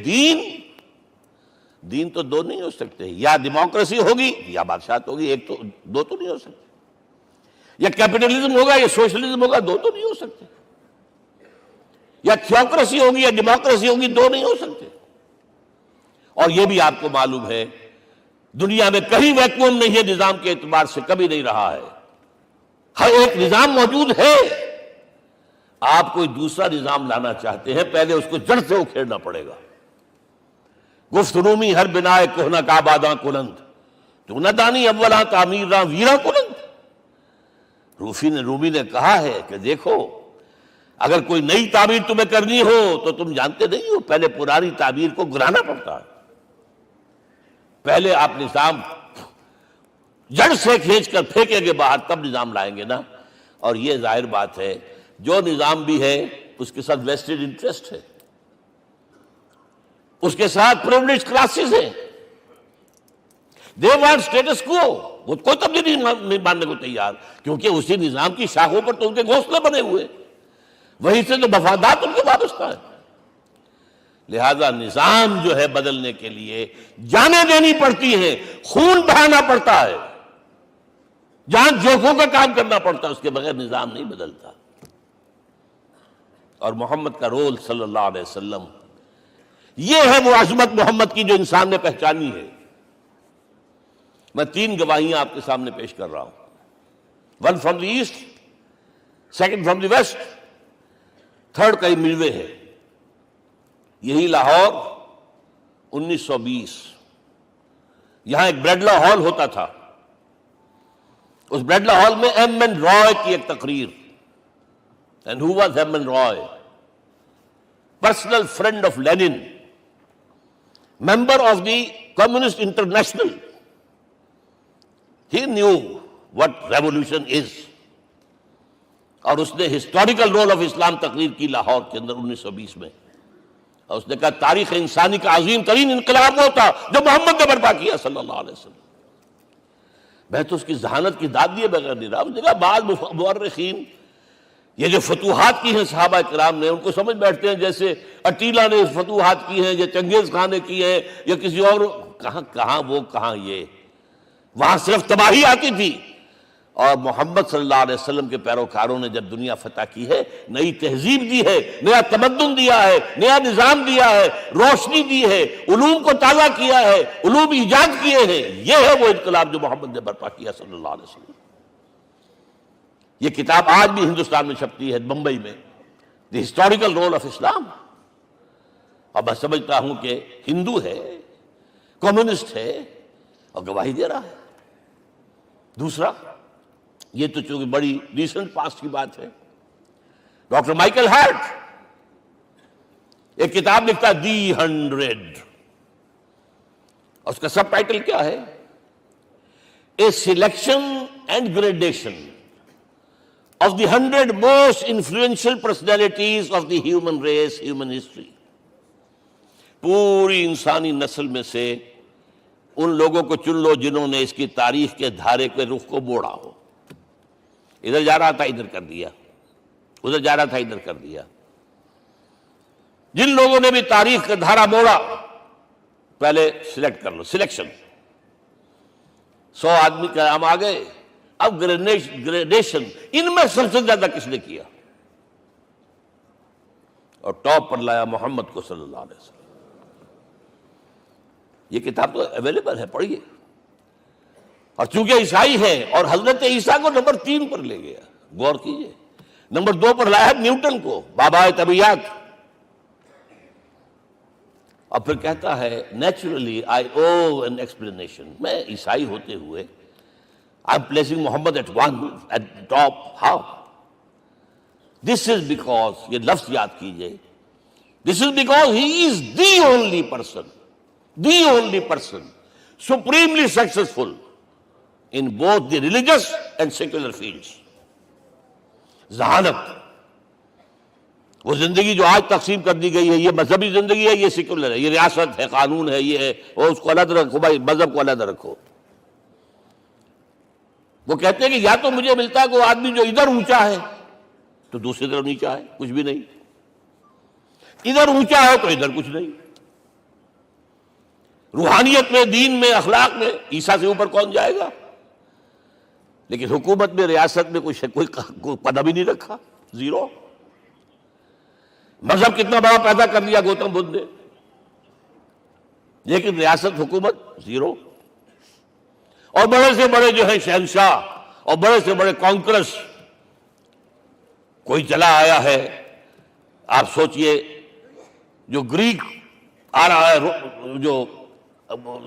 دین تو دو نہیں ہو سکتے، یا ڈیموکریسی ہوگی یا بادشاہت ہوگی، ایک تو دو تو نہیں ہو سکتے، یا کیپٹلزم ہوگا یا سوشلزم ہوگا، دو تو نہیں ہو سکتے، یا تھیوکریسی ہوگی یا ڈیموکریسی ہوگی، دو نہیں ہو سکتے۔ اور یہ بھی آپ کو معلوم ہے دنیا میں کہیں ویکوم نہیں ہے نظام کے اعتبار سے، کبھی نہیں رہا ہے، ہر ایک نظام موجود ہے۔ آپ کوئی دوسرا نظام لانا چاہتے ہیں، پہلے اس کو جڑ سے اکھیڑنا پڑے گا۔ گفت رومی ہر بنائے کوہنا کا آباداں کنند، تو نہ دانی اولاں تعمیر راں ویراں کنند۔ رومی نے کہا ہے کہ دیکھو، اگر کوئی نئی تعمیر تمہیں کرنی ہو تو تم جانتے نہیں ہو پہلے پرانی تعمیر کو گرانا پڑتا ہے، پہلے آپ نظام جڑ سے کھینچ کر پھینکیں گے باہر، تب نظام لائیں گے نا۔ اور یہ ظاہر بات ہے جو نظام بھی ہے اس کے ساتھ ویسٹڈ انٹرسٹ ہے، اس کے ساتھ پریولیج کلاسز ہیں، دے وانٹ سٹیٹس کو، وہ کوئی تبدیلی نہیں ماننے کو تیار، کیونکہ اسی نظام کی شاخوں پر تو ان کے گھونسلے بنے ہوئے، وہیں سے تو مفادات ان کے وابستہ ہے۔ لہذا نظام جو ہے بدلنے کے لیے جانیں دینی پڑتی ہیں، خون بہانا پڑتا ہے، جان جوکھوں کا کام کرنا پڑتا ہے، اس کے بغیر نظام نہیں بدلتا۔ اور محمد کا رول صلی اللہ علیہ وسلم، یہ ہے وہ عظمت محمد کی جو انسان نے پہچانی ہے۔ میں 3 گواہیاں آپ کے سامنے پیش کر رہا ہوں، 1 from the east, 2 from the west, 3 کئی ملوے ہے۔ یہی لاہور 1920، یہاں ایک بریڈلا ہال ہوتا تھا، اس بریڈلا ہال میں ایم این رائے کی ایک تقریر۔ And who was M N Roy? Personal friend of Lenin, member of the communist international. He knew what revolution is، اور اس نے ہسٹوریکل رول آف اسلام تقریر کی لاہور کے اندر 1920 میں، اور اس نے کہا تاریخ انسانی کا عظیم ترین انقلاب وہ تھا جو محمد نے برپا کیا صلی اللہ علیہ وسلم۔ میں تو اس کی ذہانت کی داد دیے بغیر نہیں رہا۔ اس نے کہا بعض مورخین یہ جو فتوحات کی ہیں صحابہ کرام نے، ان کو سمجھ بیٹھتے ہیں جیسے اٹیلا نے فتوحات کی ہیں یا چنگیز خان نے کی ہیں یا کسی اور، کہاں وہ کہاں یہ، وہاں صرف تباہی آتی تھی۔ اور محمد صلی اللہ علیہ وسلم کے پیروکاروں نے جب دنیا فتح کی ہے، نئی تہذیب دی ہے، نیا تمدن دیا ہے، نیا نظام دیا ہے، روشنی دی ہے، علوم کو تازہ کیا ہے، علوم ایجاد کیے ہیں۔ یہ ہے وہ انقلاب جو محمد نے برپا کیا صلی اللہ علیہ وسلم۔ یہ کتاب آج بھی ہندوستان میں چھپتی ہے، بمبئی میں، دی ہسٹوریکل رول آف اسلام۔ اور میں سمجھتا ہوں کہ ہندو ہے، کمیونسٹ ہے، اور گواہی دے رہا ہے۔ دوسرا، یہ تو چونکہ بڑی ریسنٹ پاسٹ کی بات ہے، ڈاکٹر مائیکل ہارٹ ایک کتاب لکھتا ہے دی 100، اور اس کا سب ٹائٹل کیا ہے؟ A selection and gradation of the 100 most influential personalities of the human race, human history. پوری انسانی نسل میں سے ان لوگوں کو چن لو جنہوں نے اس کی تاریخ کے دھارے کے رخ کو موڑا ہو۔ ادھر جا رہا تھا ادھر کر دیا، ادھر جا رہا تھا ادھر کر دیا۔ جن لوگوں نے بھی تاریخ کا دھارا موڑا، پہلے سلیکٹ کر لو، سلیکشن۔ 100 آدمی کا نام آ گئے، اب گریڈیشن ان میں سب سے زیادہ کس نے کیا؟ اور ٹاپ پر لایا محمد کو صلی اللہ علیہ وسلم. یہ کتاب تو اویلیبل ہے، پڑھیے. اور چونکہ عیسائی ہے اور حضرت عیسیٰ کو نمبر 3 پر لے گیا، غور کیجئے. نمبر 2 پر لایا نیوٹن کو، بابا طبیعت. اور پھر کہتا ہے naturally I owe an explanation. میں عیسائی ہوتے ہوئے I am placing Muhammad at top. How? This is because, یہ لفظ یاد کیجئے، this is because he is the only person supremely successful in both the religious and secular fields. ذہانت، وہ زندگی جو آج تقسیم کر دی گئی ہے، یہ مذہبی زندگی ہے، یہ سیکولر ہے، یہ ریاست ہے، قانون ہے، یہ ہے، اور اس کو علیحدہ رکھو بھائی، مذہب کو علیحدہ رکھو. وہ کہتے ہیں کہ یا تو مجھے ملتا ہے کہ وہ آدمی جو ادھر اونچا ہے تو دوسری طرف نیچا ہے، کچھ بھی نہیں. ادھر اونچا ہے تو ادھر کچھ نہیں. روحانیت میں، دین میں، اخلاق میں عیسیٰ سے اوپر کون جائے گا؟ لیکن حکومت میں، ریاست میں کوئی قدم ہی نہیں رکھا، زیرو. مذہب کتنا بڑا پیدا کر دیا گوتم بدھ نے، لیکن ریاست، حکومت زیرو. اور بڑے سے بڑے جو ہیں شہنشاہ اور بڑے سے بڑے کانکرس، کوئی چلا آیا ہے. آپ سوچئے جو گریک آ رہا ہے، جو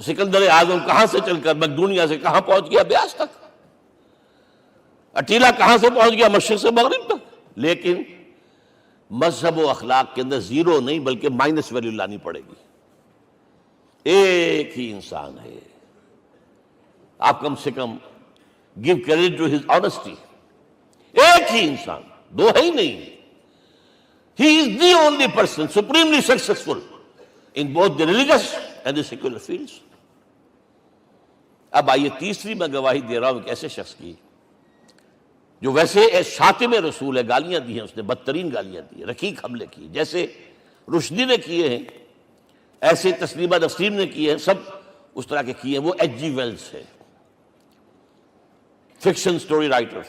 سکندر اعظم کہاں سے چل کر مقدونیہ سے کہاں پہنچ گیا؟ بیاس تک. اٹیلا کہاں سے پہنچ گیا؟ مشرق سے مغرب تک. لیکن مذہب و اخلاق کے اندر زیرو نہیں بلکہ مائنس ویلیو لانی پڑے گی. ایک ہی انسان ہے، آپ کم سے کم give credit to his honesty. ایک ہی انسان، دو ہے ہی نہیں. He is the only person supremely successful in both the religious and the secular fields. اب آئیے تیسری میں گواہی دے رہا ہوں ایک ایسے شخص کی جو ویسے شاتم رسول ہے، گالیاں دی ہیں اس نے، بدترین گالیاں دی ہیں، رقیق حملے کی، جیسے رشدی نے کیے ہیں، ایسے تسلیمہ نسرین نے کیے ہیں، سب اس طرح کے کیے ہیں. وہ ایچ جی ویلز ہے، فکشن سٹوری رائٹر،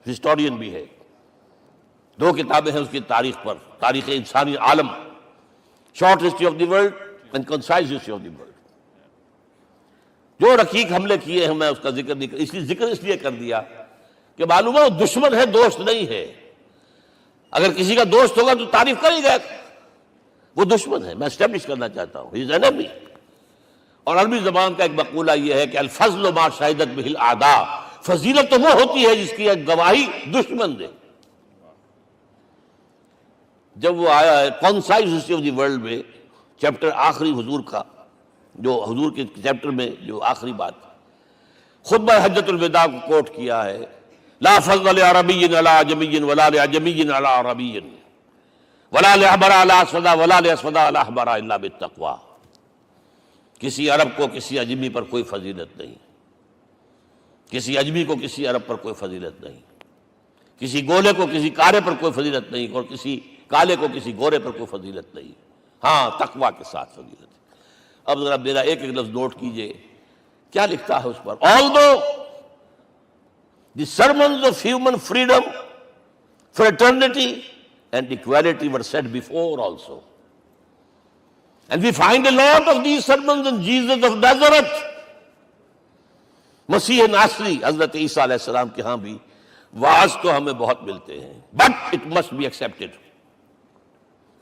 ہسٹورین بھی ہے. 2 کتابیں ہیں اس کی تاریخ پر، تاریخ انسانی عالم، short history of the world and concise history of the world. جو رقیق حملے کیے ہیں میں اس کا ذکر نہیں، ذکر اس لیے کر دیا کہ معلوم ہے وہ دشمن ہے، دوست نہیں ہے. اگر کسی کا دوست ہوگا تو تعریف کرے گا. وہ دشمن ہے، میں اسٹیبلش کرنا چاہتا ہوں، ہی از انیمی. اور عربی زبان کا ایک مقولہ یہ ہے کہ الفضل ما شہدت بہ الاعداء، فضیلت تو وہ ہوتی ہے جس کی گواہی دشمن دے. جب وہ آیا ہے concise history of the world میں، چیپٹر آخری حضور کا، جو حضور کے چیپٹر میں جو آخری بات خطبہ حجۃ الوداع کو کوٹ کیا ہے، لا فضل لعربی علی عجمی ولا لعجمی علی عربی ولا لأحمر علی اسود ولا لأسود علی احمر الا بالتقوی. کسی عرب کو کسی عجمی پر کوئی فضیلت نہیں، کسی عجمی کو کسی عرب پر کوئی فضیلت نہیں، کسی گولے کو کسی کارے پر کوئی فضیلت نہیں، اور کسی کالے کو کسی گورے پر کوئی فضیلت نہیں. ہاں، تقویٰ کے ساتھ فضیلت ہے. اب ذرا میرا ایک ایک لفظ نوٹ کیجئے، کیا لکھتا ہے اس پر. Although the sermons of human freedom, fraternity and equality were said before also, and we find a lot of these sermons in Jesus of Nazareth. مسیح ناصری حضرت عیسیٰ علیہ السلام کے ہاں بھی واعظ تو ہمیں بہت ملتے ہیں، but it must be accepted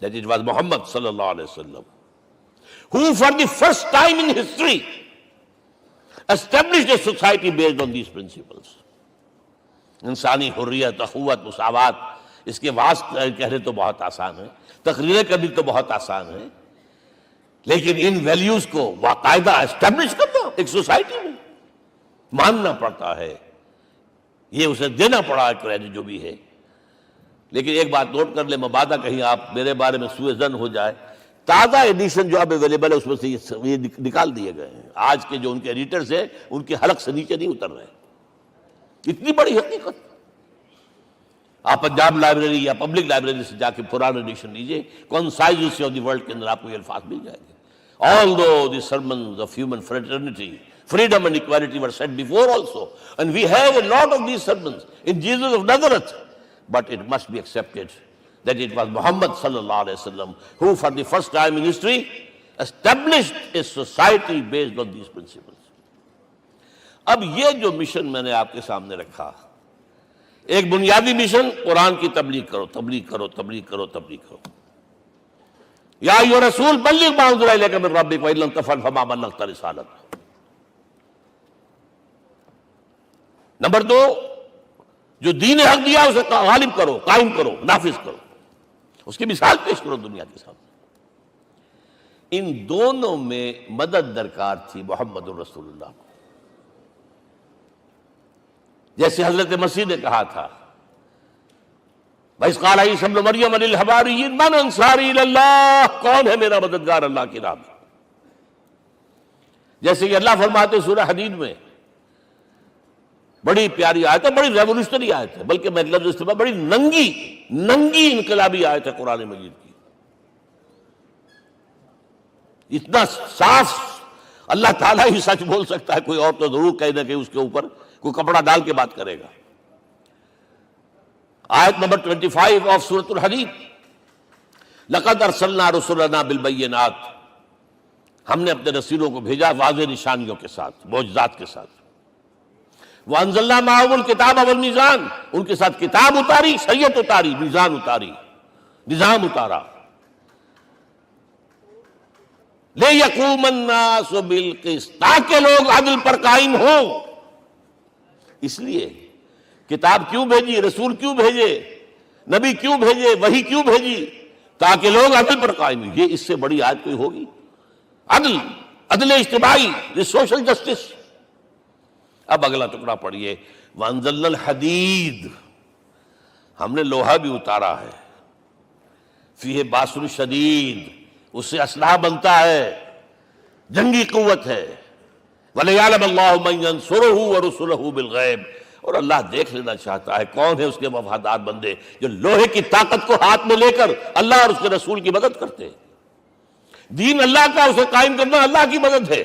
that it was Muhammad sallallahu alaihi wasallam who for the first time in history established a society based on these principles. انسانی حریت، اخوت، مساوات، اس کے واسطے کہنے تو بہت آسان ہے، تقریریں کرنی تو بہت آسان ہے، لیکن ان ویلیوز کو باقاعدہ اسٹیبلش کرنا ایک سوسائٹی میں ماننا پڑتا ہے. یہ اسے دینا پڑا ہے کریڈٹ جو بھی ہے. لیکن ایک بات نوٹ کر لیں، مبادہ کہیں آپ میرے بارے میں سوء ظن ہو جائے، تازہ ایڈیشن جو اب اویلیبل ہے اس میں سے یہ نکال دیے گئے ہیں. آج کے جو ان کے ایڈیٹرز ہیں ان کے حلق سے نیچے نہیں اتر رہے. اتنی بڑی حقیقت. آپ پنجاب لائبریری یا پبلک لائبریری سے جا کے پرانا ایڈیشن لیجئے، concise history of the world کے اندر آپ کو یہ الفاظ مل جائیں گے. Although the sermons of human fraternity Freedom and equality were said before also. And we have a lot of these sermons in Jesus of Nazareth. But it must be accepted that it was Muhammad sallallahu alaihi wasallam who for the first time in history established a society based on these principles. اب یہ جو mission میں نے آپ کے سامنے رکھا، ایک بنیادی مشن قرآن کی تبلیغ کرو، تبلیغ کرو، تبلیغ کرو، تبلیغ کرو. یا ایھا رسول بلغ ما انزل الیک من ربک وان لم تفعل فما بلغت رسالتہ. نمبر 2، جو دین حق دیا اسے غالب کرو، قائم کرو، نافذ کرو، اس کی مثال پیش کرو دنیا کے سامنے. ان دونوں میں مدد درکار تھی محمد الرسول اللہ کو. جیسے حضرت مسیح نے کہا تھا، وَإِذْ قَالَ عِيسَىٰ ابْنُ مَرْيَمَ لِلْحَوَارِيِّينَ مَنْ أَنصَارِي إِلَى اللَّهِ، کون ہے میرا مددگار اللہ کی راہ میں. جیسے کہ اللہ فرماتے سورہ حدید میں، بڑی پیاری آیت ہے، بڑی ریولوشنری آیت ہے، بلکہ میں لفظ استعمال بڑی ننگی انقلابی آیت ہے قرآن مجید کی. اتنا صاف اللہ تعالیٰ ہی سچ بول سکتا ہے، کوئی اور تو ضرور کہیں نہ کہ اس کے اوپر کوئی کپڑا ڈال کے بات کرے گا. آیت نمبر 25 آف سورۃ الحدید، لقد ارسلنا رسلنا بالبینات، ہم نے اپنے رسولوں کو بھیجا واضح نشانیوں کے ساتھ، معجزات کے ساتھ. وانزلنا معهم الکتاب والمیزان، ان کے ساتھ کتاب اتاری، شریعت اتاری، میزان اتاری، نظام اتارا. لِيَقُومَ النَّاسُ بِالْقِسْطِ، تاکہ لوگ عدل پر قائم ہوں. اس لیے کتاب کیوں بھیجی، رسول کیوں بھیجے، نبی کیوں بھیجے، وحی کیوں بھیجی؟ تاکہ لوگ عدل پر قائم ہوں. یہ اس سے بڑی آیت کوئی ہوگی؟ عدل اجتماعی، سوشل جسٹس. اب اگلا ٹکڑا پڑھیے، وَأَنزَلْنَا الْحَدِيدَ، ہم نے لوہا بھی اتارا ہے، فِيهِ بَأْسٌ شَدِيدٌ، اس سے اسلحہ بنتا ہے، جنگی قوت ہے. وَلِيَعْلَمَ اللَّهُ مَن يَنصُرُهُ وَرُسُلَهُ بِالْغَيْبِ، اور اللہ دیکھ لینا چاہتا ہے کون ہے اس کے وفادار بندے جو لوہے کی طاقت کو ہاتھ میں لے کر اللہ اور اس کے رسول کی مدد کرتے ہیں. دین اللہ کا، اسے قائم کرنا اللہ کی مدد ہے،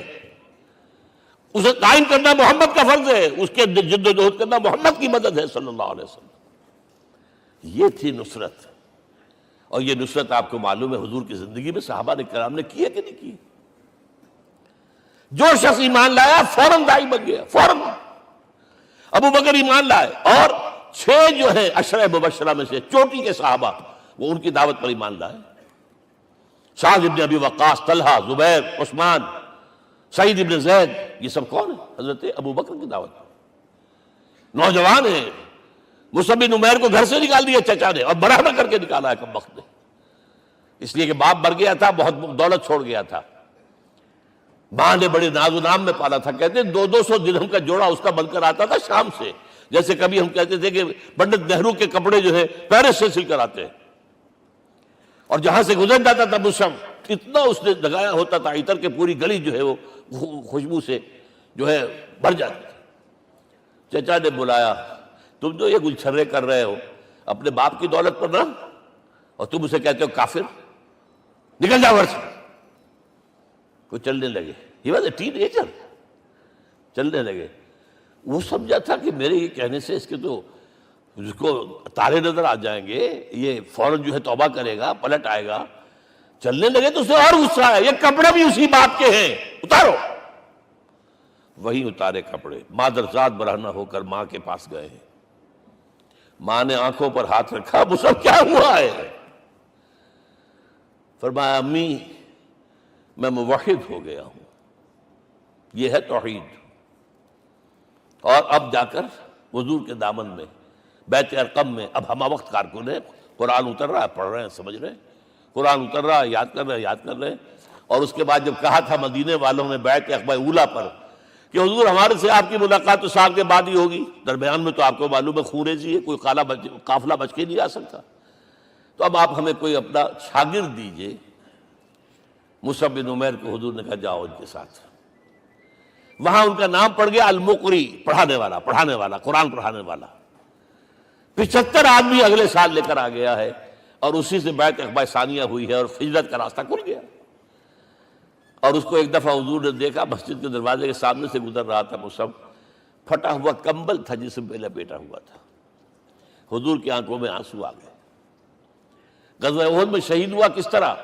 اسے قائم کرنا محمد کا فرض ہے، اس کے جد و جہد کرنا محمد کی مدد ہے صلی اللہ علیہ وسلم. یہ تھی نصرت. اور یہ نصرت آپ کو معلوم ہے حضور کی زندگی میں صحابہ نے کرام نے کی ہے کہ نہیں کی؟ جو شخص ایمان لایا فوراً داعی بن گیا، فوراً. ابو بکر ایمان لائے، اور 6 جو ہیں عشرہ مبشرہ میں سے چوٹی کے صحابہ، وہ ان کی دعوت پر ایمان لائے. سعد ابن ابی وقاص، طلحہ، زبیر، عثمان، سعید ابن زید، یہ سب کون ہیں؟ حضرت ابو بکر کی دعوت. نوجوان ہیں. مصعب بن عمیر کو گھر سے نکال دیا چچا نے، اور برہنہ کر کے نکالا ہے کم وقت نے، اس لیے کہ باپ مر گیا تھا، بہت دولت چھوڑ گیا تھا. ماں نے بڑے ناز و نام میں پالا تھا. کہتے ہیں 200 درہم کا جوڑا اس کا بن کر آتا تھا شام سے. جیسے کبھی ہم کہتے تھے کہ پنڈت نہرو کے کپڑے جو ہے پیرس سے سل کر آتے ہیں. اور جہاں سے گزر جاتا تھا مصعب، اتنا اس نے لگایا ہوتا تھا عطر کے پوری گلی جو ہے وہ خوشبو سے جو ہے بھر جاتی تھی. چچا نے بلایا، تم جو یہ گلچھرے کر رہے ہو اپنے باپ کی دولت پر نہ، اور تم اسے کہتے ہو کافر، نکل جاؤ گھر سے. وہ چلنے لگے. He was a teenager. چلنے لگے. وہ سمجھا تھا کہ میرے یہ کہنے سے اس کے تو اس کو تارے نظر آ جائیں گے، یہ فوراً جو ہے توبہ کرے گا، پلٹ آئے گا. چلنے لگے تو اسے اور غصہ آیا، یہ کپڑے بھی اسی باپ کے ہیں، اتارو. وہی اتارے کپڑے. مادرزاد برہنہ ہو کر ماں کے پاس گئے. ماں نے آنکھوں پر ہاتھ رکھا، وہ سب کیا ہوا ہے؟ فرمایا امی میں موحد ہو گیا ہوں. یہ ہے توحید. اور اب جا کر حضور کے دامن میں بیت ارقم میں اب ہمہ وقت کارکن ہے، قرآن اتر رہا ہے، پڑھ رہے ہیں، سمجھ رہے ہیں، قرآن اتر رہا ہے، یاد کر رہے ہیں. اور اس کے بعد جب کہا تھا مدینے والوں نے بیعت عقبہ اولیٰ پر کہ حضور ہمارے سے آپ کی ملاقات تو سال کے بعد ہی ہوگی، درمیان میں تو آپ کو معلوم ہے خوریزی ہے، کوئی قافلہ بچ کے نہیں آ سکتا، تو اب آپ ہمیں کوئی اپنا شاگرد دیجئے. مصعب بن عمیر کو حضور نے کہا جاؤ ان کے ساتھ. وہاں ان کا نام پڑ گیا المقری، پڑھانے والا، قرآن پڑھانے والا. 75 آدمی اگلے سال لے کر آ گیا ہے، اور اسی سے بیعت عقبہ ثانیہ ہوئی ہے، اور ہجرت کا راستہ کھل گیا. اور اس کو ایک دفعہ حضور نے دیکھا، مسجد کے دروازے کے سامنے سے گزر رہا تھا مصعب، پھٹا ہوا کمبل تھا جس میں لپیٹا ہوا تھا۔ حضور کی آنکھوں میں آنسو آ گئے۔ غزوہ احد میں شہید ہوا کس طرح؟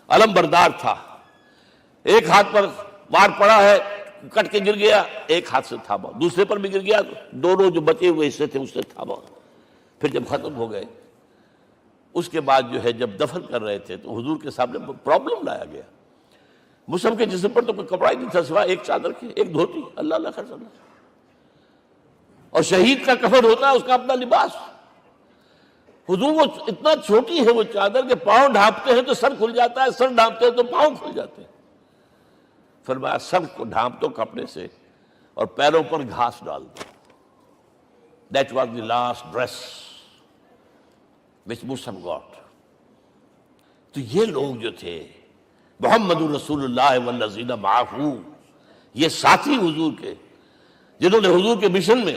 علم بردار تھا، ایک ہاتھ پر وار پڑا ہے، کٹ کے گر گیا، ایک ہاتھ سے تھاما، دوسرے پر بھی گر گیا، دونوں جو بچے ہوئے حصے تھے اس سے تھاما۔ پھر جب ختم ہو گئے، اس کے بعد جو ہے جب دفن کر رہے تھے تو حضور کے سامنے پرابلم لایا گیا۔ مصعب کے جسم پر تو کوئی کپڑا ہی نہیں تھا سوائے ایک چادر کے، ایک دھوتی، اللہ اللہ خیر اللہ۔ اور شہید کا کفن ہوتا ہے اس کا اپنا لباس۔ حضور وہ اتنا چھوٹی ہے وہ چادر کہ پاؤں ڈھانپتے ہیں تو سر کھل جاتا ہے، سر ڈھانپتے ہیں تو پاؤں کھل جاتے ہیں۔ فرمایا سر کو ڈھانپ دو کپڑے سے اور پیروں پر گھاس ڈال دو۔ That was the last dress which Musab got۔ تو یہ لوگ جو تھے محمد رسول اللہ والذین معہ، یہ ساتھی حضور کے جنہوں نے حضور کے مشن میں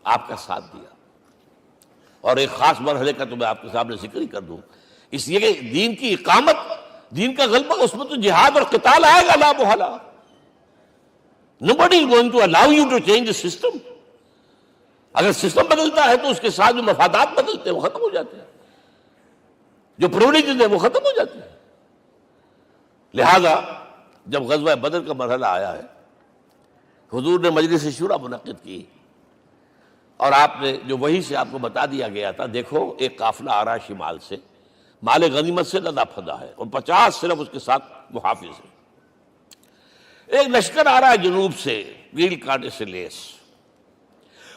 آپ کا ساتھ دیا۔ اور ایک خاص مرحلے کا تو میں آپ کے سامنے ذکر ہی کر دوں، اس لیے کہ دین کی اقامت، دین کا غلبہ، اس میں تو جہاد اور قتال آئے گا لا محالہ۔ Nobody is going to allow you to change the system۔ اگر سسٹم بدلتا ہے تو اس کے ساتھ جو مفادات بدلتے ہیں وہ ختم ہو جاتے ہیں، جو پرولیجز ہیں وہ ختم ہو جاتے ہیں۔ لہذا جب غزوہ بدر کا مرحلہ آیا ہے، حضور نے مجلس شورا منعقد کی، اور آپ نے جو وحی سے آپ کو بتا دیا گیا تھا، دیکھو ایک قافلہ آ رہا ہے شمال سے، مال غنیمت سے لدا پھدا ہے، اور 50 صرف اس کے ساتھ محافظ ہیں۔ ایک لشکر آ رہا ہے جنوب سے، ریل کانٹے سے لیس،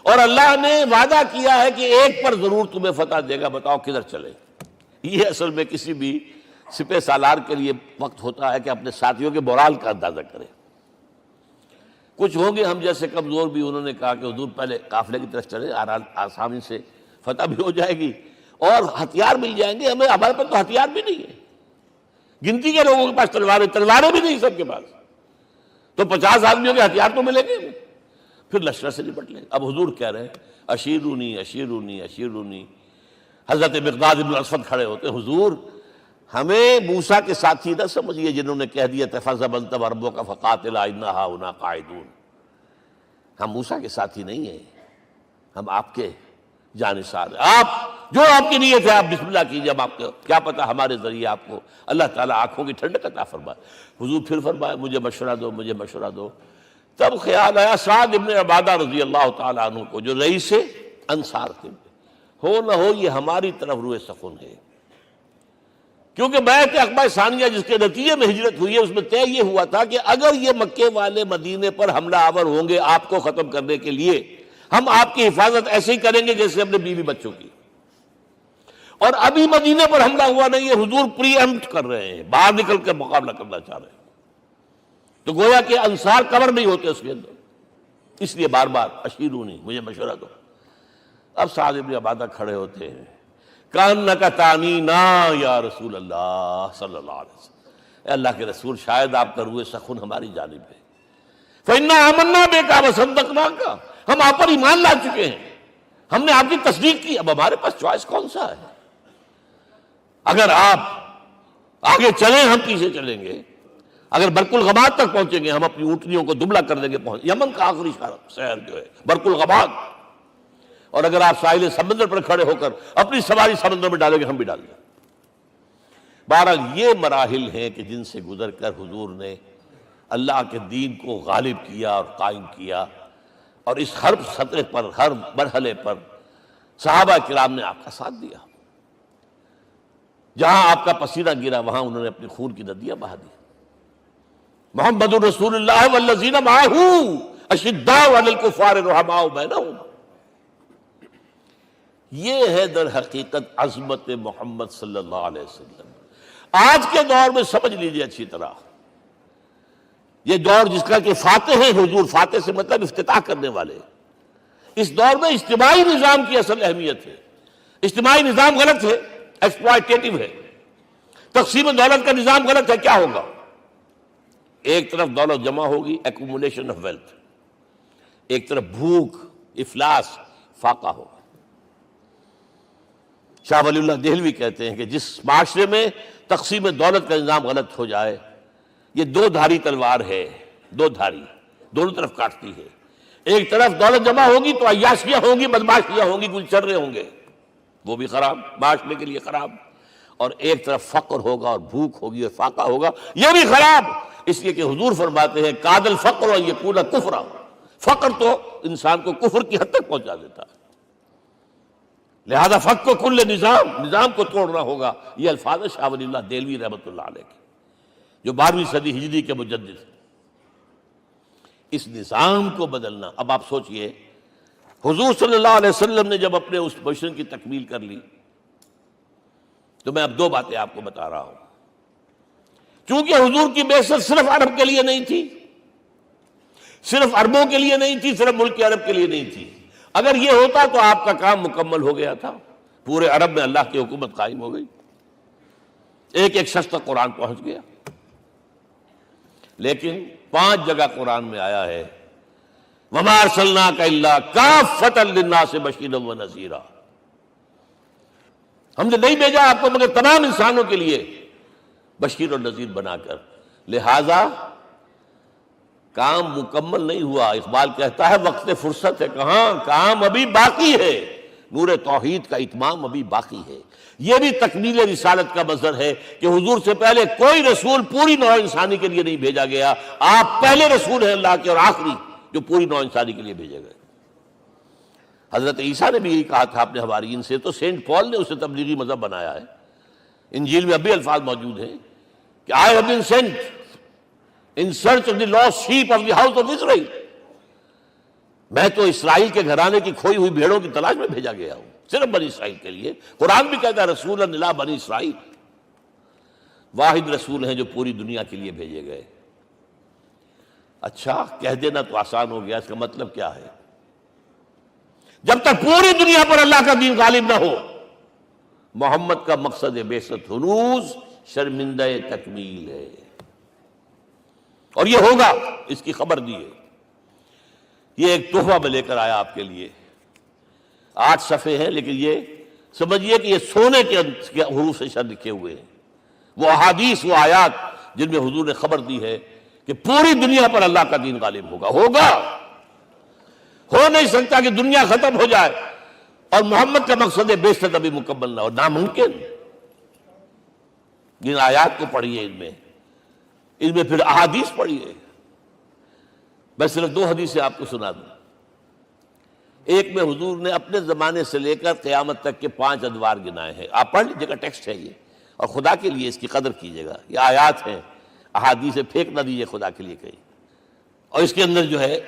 اور اللہ نے وعدہ کیا ہے کہ ایک پر ضرور تمہیں فتح دے گا، بتاؤ کدھر چلے۔ یہ اصل میں کسی بھی سپہ سالار کے لیے وقت ہوتا ہے کہ اپنے ساتھیوں کے مورال کا اندازہ کرے۔ کچھ ہوں گے ہم جیسے کمزور بھی، انہوں نے کہا کہ حضور پہلے قافلے کی طرف چلے، آسانی سے فتح بھی ہو جائے گی اور ہتھیار مل جائیں گے ہمیں، ہمارے پاس تو ہتھیار بھی نہیں ہے، گنتی کے لوگوں کے پاس تلواریں بھی نہیں سب کے پاس، تو 50 آدمیوں کے ہتھیار تو ملیں گے، پھر لشکر سے نپٹ لیں۔ اب حضور کہہ رہے ہیں اشیرونی اشیرونی اشیرونی۔ حضرت مقداد بن اسود کھڑے ہوتے ہیں، حضور ہمیں موسیٰ کے ساتھی نہ سمجھیے جنہوں نے کہہ دیا فَاذْهَبْ أَنْتَ وَرَبُّكَ فَقَاتِلَا إِنَّا هَاهُنَا قَاعِدُونَ۔ ہم موسیٰ کے ساتھی نہیں ہیں، ہم آپ کے جانثار ہیں، آپ جو آپ کی نیت ہے آپ بسم اللہ کیجیے، اب آپ کو کیا پتا ہمارے ذریعے آپ کو اللہ تعالیٰ آنکھوں کی ٹھنڈک عطا فرمائے۔ حضور پھر فرمائے مجھے مشورہ دو، مجھے مشورہ دو۔ تب خیال آیا سعد ابن عبادہ رضی اللہ تعالیٰ عنہ کو، جو رئیس انصار تھے، ہو نہ ہو یہ ہماری طرف روئے سخن ہے، کیونکہ بیعت عقبہ ثانیہ جس کے نتیجے میں ہجرت ہوئی ہے اس میں طے یہ ہوا تھا کہ اگر یہ مکے والے مدینے پر حملہ آور ہوں گے آپ کو ختم کرنے کے لیے، ہم آپ کی حفاظت ایسے ہی کریں گے جیسے اپنے بیوی بچوں کی۔ اور ابھی مدینے پر حملہ ہوا نہیں ہے، حضور پری ایمپٹ کر رہے ہیں، باہر نکل کے مقابلہ کرنا چاہ رہے ہیں، تو گویا کہ انصار کور نہیں ہوتے اس کے اندر، اس لیے بار بار اشیرونی، مجھے مشورہ دو۔ اب سعد بن عبادہ کھڑے ہوتے ہیں، کأنک تعنینا یا رسول اللہ صلی اللہ علیہ وسلم، اے اللہ کے رسول شاید آپ کا روئے سخن ہماری جانب ہے، فإنا آمنا بک وصدقناک، ہم آپ پر ایمان لا چکے ہیں، ہم نے آپ کی تصدیق کی، اب ہمارے پاس چوائس کون سا ہے؟ اگر آپ آگے چلیں ہم پیچھے چلیں گے، اگر برق الغباد تک پہنچیں گے ہم اپنی اونٹنیوں کو دبلا کر دیں گے، یمن کا آخری شہر جو ہے برق الغباد، اور اگر آپ ساحل سمندر پر کھڑے ہو کر اپنی سواری سمندر میں ڈالیں گے ہم بھی ڈال دیں۔ بہرحال یہ مراحل ہیں کہ جن سے گزر کر حضور نے اللہ کے دین کو غالب کیا اور قائم کیا، اور اس ہر سطح پر، ہر مرحلے پر صحابہ کرام نے آپ کا ساتھ دیا، جہاں آپ کا پسینہ گرا وہاں انہوں نے اپنی خون کی ندیاں بہا دی۔ محمد رسول اللہ والذین معہ اشداء علی الکفار رحماء بینہم، یہ ہے در حقیقت عظمت محمد صلی اللہ علیہ وسلم۔ آج کے دور میں سمجھ لیجیے اچھی طرح، یہ دور جس کا کہ فاتح ہے حضور، فاتح سے مطلب افتتاح کرنے والے، اس دور میں اجتماعی نظام کی اصل اہمیت ہے۔ اجتماعی نظام غلط ہے، ایکسپلائٹیٹو ہے، تقسیم دولت کا نظام غلط ہے، کیا ہوگا؟ ایک طرف دولت جمع ہوگی، ایکومولیشن آف ویلتھ، ایک طرف بھوک، افلاس، فاقہ ہوگا۔ شاہ ولی اللہ دہلوی کہتے ہیں کہ جس معاشرے میں تقسیم دولت کا نظام غلط ہو جائے، یہ دو دھاری تلوار ہے، دو دھاری، دونوں طرف کاٹتی ہے۔ ایک طرف دولت جمع ہوگی تو عیاشیاں ہوں گی، بدماشیاں ہوں گی، کچھ چرے ہوں گے، وہ بھی خراب، معاشرے کے لیے خراب۔ اور ایک طرف فقر ہوگا اور بھوک ہوگی اور فاقہ ہوگا، یہ بھی خراب۔ اس لیے کہ حضور فرماتے ہیں کاد الفقر و یکون کفرا، فقر تو انسان کو کفر کی حد تک پہنچا دیتا ہے، لہذا فق کو کل نظام کو توڑنا ہوگا۔ یہ الفاظ شاہ ولی اللہ دہلوی رحمۃ اللہ علیہ کے، جو 12ویں صدی ہجری کے مجدد ہیں۔ اس نظام کو بدلنا، اب آپ سوچئے حضور صلی اللہ علیہ وسلم نے جب اپنے اس مشن کی تکمیل کر لی، تو میں اب دو باتیں آپ کو بتا رہا ہوں۔ چونکہ حضور کی بعثت صرف عرب کے لیے نہیں تھی، صرف عربوں کے لیے نہیں تھی، صرف ملک عرب کے لیے نہیں تھی۔ اگر یہ ہوتا تو آپ کا کام مکمل ہو گیا تھا، پورے عرب میں اللہ کی حکومت قائم ہو گئی، ایک ایک شخص تک قرآن پہنچ گیا۔ لیکن 5 جگہ قرآن میں آیا ہے وَمَا أَرْسَلْنَاكَ إِلَّا كَافَّةً لِلنَّاسِ بَشِيرًا وَنَذِيرًا، ہم نے نہیں بھیجا آپ کو مگر تمام انسانوں کے لیے بشیر اور نذیر بنا کر۔ لہذا کام مکمل نہیں ہوا۔ اقبال کہتا ہے وقت فرصت ہے کہاں، کام ابھی باقی ہے، نور توحید کا اتمام ابھی باقی ہے۔ یہ بھی تکمیل رسالت کا مظہر ہے کہ حضور سے پہلے کوئی رسول پوری نوع انسانی کے لیے نہیں بھیجا گیا، آپ پہلے رسول ہیں اللہ کے اور آخری جو پوری نوع انسانی کے لیے بھیجے گئے۔ حضرت عیسیٰ نے بھی یہی کہا تھا اپنے حوارین سے، تو سینٹ پال نے اسے تبلیغی مذہب بنایا ہے۔ انجیل میں اب بھی الفاظ موجود ہیں کہ I have been sent in search of the lost sheep of the house of Israel، میں تو اسرائیل کے گھرانے کی کھوئی ہوئی بھیڑوں کی تلاش میں بھیجا گیا ہوں، صرف بنی اسرائیل کے لیے۔ قرآن بھی کہتا ہے رسولا الی بنی اسرائیل، واحد رسول ہیں جو پوری دنیا کے لیے بھیجے گئے۔ اچھا کہہ دینا تو آسان ہو گیا، اس کا مطلب کیا ہے؟ جب تک پوری دنیا پر اللہ کا دین غالب نہ ہو، محمد کا مقصد بعثت ہنوز شرمندہ تکمیل ہے، اور یہ ہوگا، اس کی خبر دی ہے۔ یہ ایک تحفہ میں لے کر آیا آپ کے لیے، 8 صفحے ہیں، لیکن یہ سمجھیے کہ یہ سونے کے حروف سے شر لکھے ہوئے ہیں، وہ احادیث، وہ آیات جن میں حضور نے خبر دی ہے کہ پوری دنیا پر اللہ کا دین غالب ہوگا۔ ہو نہیں سکتا کہ دنیا ختم ہو جائے اور محمد کا مقصد بعثت ابھی مکمل نہ ہو، ناممکن۔ ان آیات کو پڑھیے، ان میں پھر احادیث پڑھیے۔ میں صرف 2 حدیثیں آپ کو سنا دوں۔ ایک میں حضور نے اپنے زمانے سے لے کر قیامت تک کے 5 ادوار گنائے ہیں، آپ پڑھ لیجیے گا، ٹیکسٹ ہے یہ، اور خدا کے لیے اس کی قدر کیجیے گا، یہ آیات ہیں، احادیث پھینک نہ دیجیے خدا کے لیے کہیں۔ اور اس کے اندر جو ہے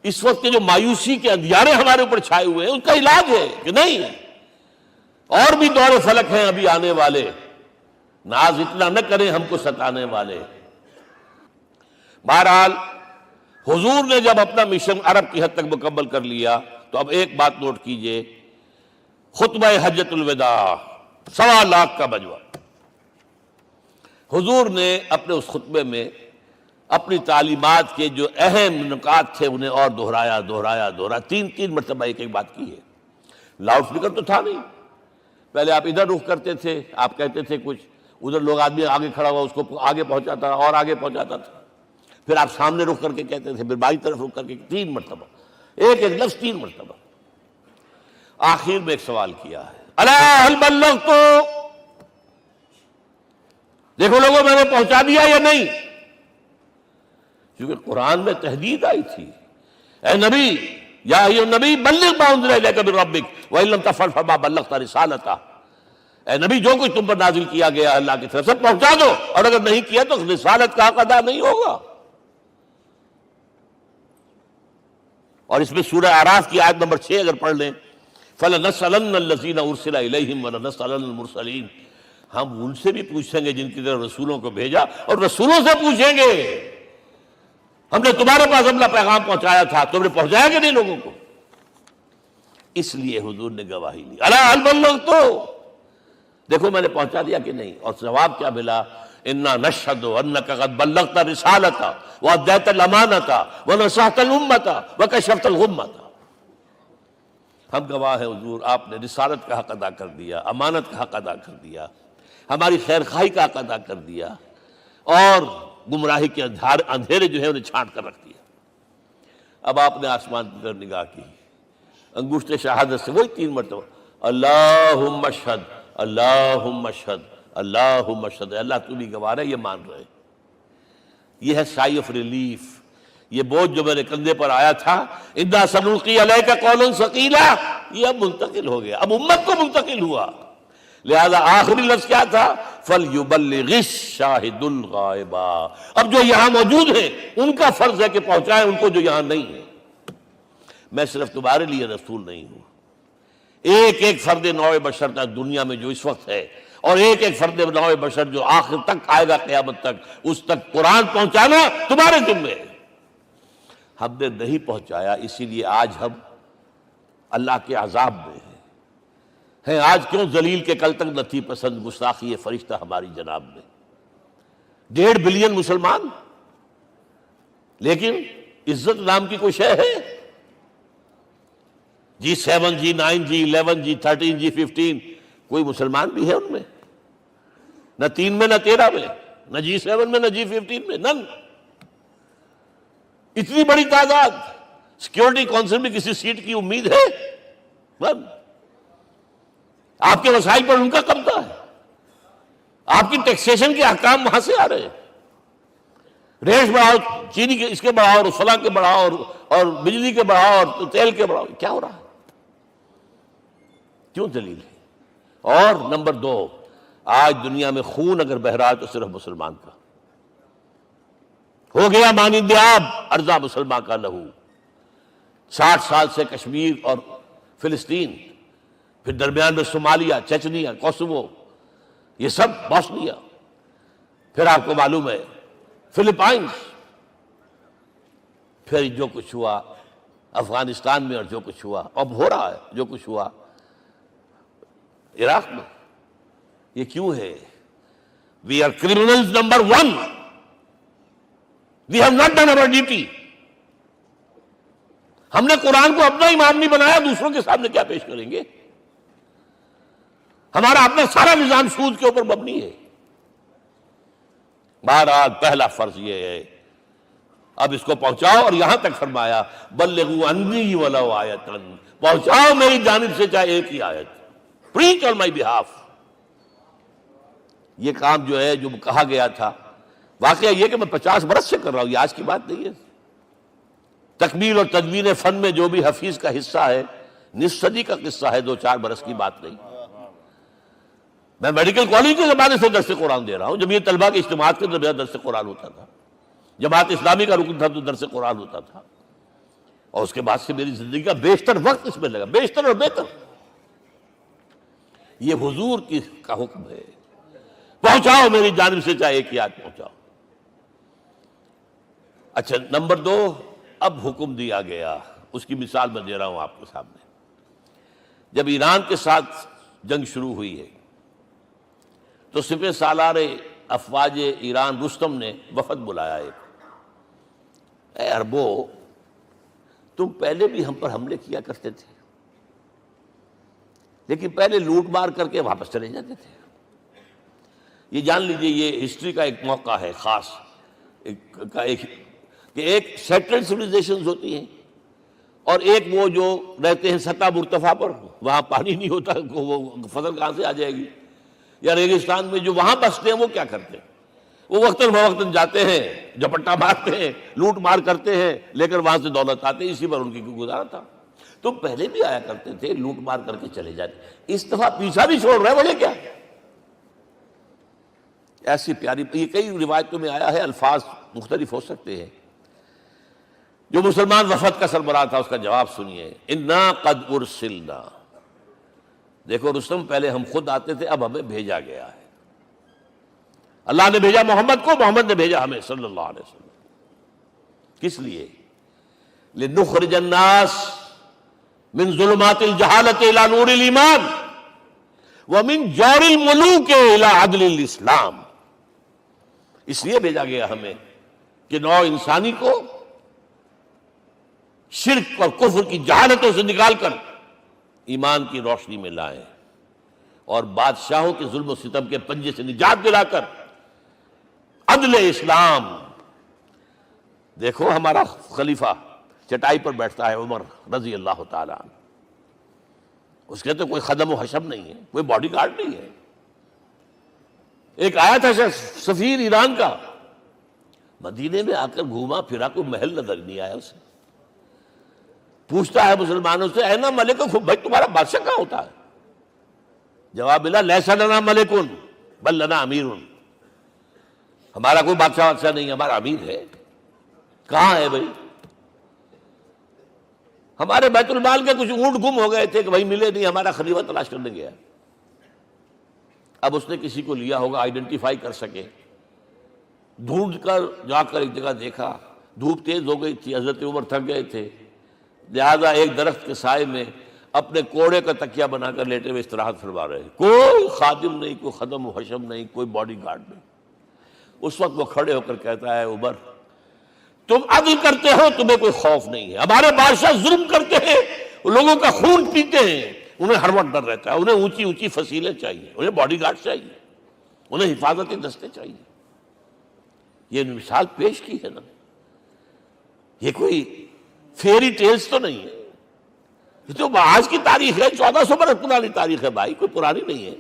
اس وقت کے جو مایوسی کے اندھیارے ہمارے اوپر چھائے ہوئے ہیں، اس کا علاج ہے کہ نہیں، اور بھی دور فلک ہیں ابھی آنے والے، ناز اتنا نہ کریں ہم کو ستانے والے۔ بہرحال حضور نے جب اپنا مشن عرب کی حد تک مکمل کر لیا تو اب ایک بات نوٹ کیجئے، خطبہ حجۃ الوداع 1.25 لاکھ کا بجوا، حضور نے اپنے اس خطبے میں اپنی تعلیمات کے جو اہم نکات تھے انہیں اور دہرایا 3 مرتبہ ایک بات کی ہے۔ لاؤڈ سپیکر تو تھا نہیں، پہلے آپ ادھر رخ کرتے تھے، آپ کہتے تھے کچھ، ادھر لوگ آدمی آگے کھڑا ہوا اس کو آگے پہنچاتا اور آگے پہنچاتا تھا، پھر آپ سامنے رخ کر کے کہتے تھے، پھر بائیں طرف رخ کر کے 3 مرتبہ، ایک لفظ 3 مرتبہ۔ آخر میں ایک سوال کیا ہے، الا هل بلغت، دیکھو لوگوں میں نے پہنچا دیا یا نہیں؟ کیونکہ قرآن میں تحدید آئی تھی، اے نبی، یا ایھا النبی بلغ ما انزل الیک من ربک وان لم تفعل فما بلغت رسالتہ، اے نبی جو کچھ تم پر نازل کیا گیا اللہ کی طرف سے پہنچا دو، اور اگر نہیں کیا تو رسالت کا حق ادا نہیں ہوگا۔ اور اس میں سورہ اعراف کی آیت نمبر 6 اگر پڑھ لیں، فَلَنَسْأَلَنَّ الَّذِينَ أُرْسِلَ إِلَيْهِمْ وَلَنَسْأَلَنَّ الْمُرْسَلِينَ، ہم ان سے بھی پوچھیں گے جن کی طرف رسولوں کو بھیجا، اور رسولوں سے پوچھیں گے ہم نے تمہارے پاس اپنا پیغام پہنچایا تھا، تم نے پہنچایا کہ نہیں لوگوں کو؟ اس لیے حضور نے گواہی لی، الا هل بلغت، دیکھو میں نے پہنچا دیا کہ نہیں؟ اور جواب کیا ملا؟ انا نشہد انک قد بلغت رسالۃ وادیت الامانۃ ونصحت الامۃ وکشفت الغمۃ، ہم گواہ ہیں حضور آپ نے رسالت کا حق ادا کر دیا، امانت کا حق ادا کر دیا، ہماری خیر خواہی کا حق ادا کر دیا، اور گمراہی کے اندھیرے جو ہے انہیں چھانٹ کر رکھ دیا۔ اب آپ نے آسمان کی طرف نگاہ کی، انگشت شہادت سے وہی 3 مرتبہ اللہم اشہد اللہم اشہد اللہم اشہد، اللہ تو بھی گواہ ہے، یہ مان رہے۔ یہ ہے سائی آف ریلیف، یہ بوجھ جو میرے کندھے پر آیا تھا اِنَّا سَنُلْقِي عَلَيْكَ قَوْلًا ثَقِيلًا، یہ اب منتقل ہو گیا، اب امت کو منتقل ہوا۔ لہذا آخری لفظ کیا تھا؟ فَلْيُبَلِّغِ الشَّاهِدُ الْغَائِبَ، اب جو یہاں موجود ہیں ان کا فرض ہے کہ پہنچائیں ان کو جو یہاں نہیں ہے۔ میں صرف تمہارے لیے رسول نہیں ہوں، ایک ایک فرد نوع بشر تک دنیا میں جو اس وقت ہے، اور ایک ایک فرد نوع بشر جو آخر تک آئے گا قیامت تک، اس تک قرآن پہنچانا تمہارے ذمہ ہے۔ ہم نے نہیں پہنچایا، اسی لیے آج ہم اللہ کے عذاب میں ہیں۔ آج کیوں ذلیل کے کل تک نہ تھی پسند گستاخی فرشتہ ہماری جناب میں؟ 1.5 بلین مسلمان، لیکن عزت نام کی کوئی شے ہے؟ G7 G9 G11 G13 G15 کوئی مسلمان بھی ہے ان میں؟ نہ 3 میں نہ 13 میں، نہ G7 میں نہ G15 میں، نن۔ اتنی بڑی تعداد، سیکیورٹی کونسل میں کسی سیٹ کی امید ہے؟ نن۔ آپ کے وسائل پر ان کا قبضہ ہے، آپ کی ٹیکسیشن کے احکام وہاں سے آ رہے ہیں۔ ریٹ بڑھاؤ، چینی کے اس کے بڑھاؤ، اور فلاں کے بڑھاؤ، اور بجلی کے بڑھاؤ، اور تیل کے بڑھاؤ، کیا ہو رہا ہے؟ کیوں دلیل ہے؟ اور نمبر 2، آج دنیا میں خون اگر بہ رہا ہے تو صرف مسلمان کا ہو گیا، مانند آب ارضا مسلمان کا لہو۔ 60 سال سے کشمیر اور فلسطین، پھر درمیان میں صومالیہ، چچنیا، کوسوو، یہ سب بوسنیا، پھر آپ کو معلوم ہے فلپائنز، پھر جو کچھ ہوا افغانستان میں، اور جو کچھ ہوا اب ہو رہا ہے، جو کچھ ہوا عراق میں۔ یہ کیوں ہے؟ We are criminals number 1. We have not done our duty. ہم نے قرآن کو اپنا امام نہیں بنایا، دوسروں کے سامنے کیا پیش کریں گے؟ ہمارا اپنا سارا نظام سود کے اوپر مبنی ہے۔ بہرحال پہلا فرض یہ ہے، اب اس کو پہنچاؤ، اور یہاں تک فرمایا بلغوا عنی ولو آیۃ، پہنچاؤ میری جانب سے چاہے ایک ہی آیت، preach on my behalf۔ یہ کام جو ہے، جو کہا گیا تھا، واقعہ یہ کہ میں 50 برس سے کر رہا ہوں، یہ آج کی بات نہیں ہے۔ تکمیل اور تدوین فن میں جو بھی حفیظ کا حصہ ہے، نصف صدی کا قصہ ہے، 2-4 برس کی بات نہیں۔ میں میڈیکل کالج کے زمانے سے درس قرآن دے رہا ہوں، جب یہ طلبہ کے اجتماعات کے درمیان درس قرآن ہوتا تھا، جماعت اسلامی کا رکن تھا تو درس قرآن ہوتا تھا، اور اس کے بعد سے میری زندگی کا بیشتر وقت اس میں لگا، بیشتر اور بہتر۔ یہ حضور کا حکم ہے، پہنچاؤ میری جانب سے چاہے ایک یاد پہنچاؤ۔ اچھا، نمبر 2، اب حکم دیا گیا، اس کی مثال میں دے رہا ہوں آپ کے سامنے۔ جب ایران کے ساتھ جنگ شروع ہوئی ہے تو سپہ سالار افواج ایران رستم نے وفد بلایا ایک، اے عربو، تم پہلے بھی ہم پر حملے کیا کرتے تھے، لیکن پہلے لوٹ مار کر کے واپس چلے جاتے تھے۔ یہ جان لیجئے، یہ ہسٹری کا ایک موقع ہے خاص، کہ ایک سیٹلڈ سویلائزیشنز ہوتی ہیں، اور ایک وہ جو رہتے ہیں سطح مرتفع پر، وہاں پانی نہیں ہوتا، وہ فصل کہاں سے آ جائے گی؟ یا ریگستان میں جو وہاں بستے ہیں وہ کیا کرتے ہیں؟ وہ وقتاً فوقتاً جاتے ہیں، جپٹا مارتے ہیں، لوٹ مار کرتے ہیں، لے کر وہاں سے دولت آتے ہیں، اسی پر ان کی گزارا تھا۔ تو پہلے بھی آیا کرتے تھے، لوٹ مار کر کے چلے جاتے، اس دفعہ پیچھا بھی چھوڑ رہے، وجہ کیا؟ ایسی پیاری، یہ کئی روایتوں میں آیا ہے، الفاظ مختلف ہو سکتے ہیں۔ جو مسلمان وفد کا سربراہ تھا اس کا جواب سنیے، انا قد ارسلنا، دیکھو رستم، پہلے ہم خود آتے تھے، اب ہمیں بھیجا گیا ہے۔ اللہ نے بھیجا محمد کو، محمد نے بھیجا ہمیں صلی اللہ علیہ وسلم۔ کس لیے؟ لنخرج الناس من ظلمات الجہالت الى نور الایمان ومن جور الملوک الى عدل الاسلام۔ اس لیے بھیجا گیا ہمیں کہ نوع انسانی کو شرک اور کفر کی جہالتوں سے نکال کر ایمان کی روشنی میں لائیں، اور بادشاہوں کے ظلم و ستم کے پنجے سے نجات دلا کر عدل اسلام. دیکھو ہمارا خلیفہ چٹائی پر بیٹھتا ہے عمر رضی اللہ تعالیٰ عنہ، اس کے تو کوئی خدم و حشم نہیں ہے، کوئی باڈی گارڈ نہیں ہے. ایک آیا تھا سفیر ایران کا، مدینے میں آ کر گھوما پھرا، کوئی محل نظر نہیں آیا اسے. پوچھتا ہے مسلمانوں سے اینا ملک، بھائی تمہارا بادشاہ کہاں ہوتا ہے؟ جواب ملا لیسا لنا ملکن بل لنا امیر، ہمارا کوئی بادشاہ نہیں، ہمارا امیر ہے. کہاں ہے بھائی؟ ہمارے بیت المال کے کچھ اونٹ گم ہو گئے تھے کہ بھائی ملے نہیں، ہمارا خلیفہ تلاش کرنے گیا. اب اس نے کسی کو لیا ہوگا آئیڈینٹیفائی کر سکے، ڈھونڈ کر جا کر ایک جگہ دیکھا، دھوپ تیز ہو گئی تھی، حضرت عمر تھک گئے تھے، لہذا ایک درخت کے سائے میں اپنے کوڑے کا تکیہ بنا کر لیٹے ہوئے استراحت فرما رہے ہیں. کوئی خادم نہیں، کوئی خدم و حشم نہیں، کوئی باڈی گارڈ نہیں. اس وقت وہ کھڑے ہو کر کہتا ہے عمر تم عدل کرتے ہو، تمہیں کوئی خوف نہیں ہے. ہمارے بادشاہ ظلم کرتے ہیں، لوگوں کا خون پیتے ہیں، انہیں ہر وقت ڈر رہتا ہے، انہیں اونچی اونچی فصیلیں چاہیے، انہیں باڈی گارڈ چاہیے، انہیں حفاظتی دستے چاہیے. یہ مثال پیش کی ہے نا، یہ کوئی فیری ٹیلز تو نہیں ہے، یہ تو آج کی تاریخ ہے، 1400 برس پرانی تاریخ ہے بھائی، کوئی پرانی نہیں ہے،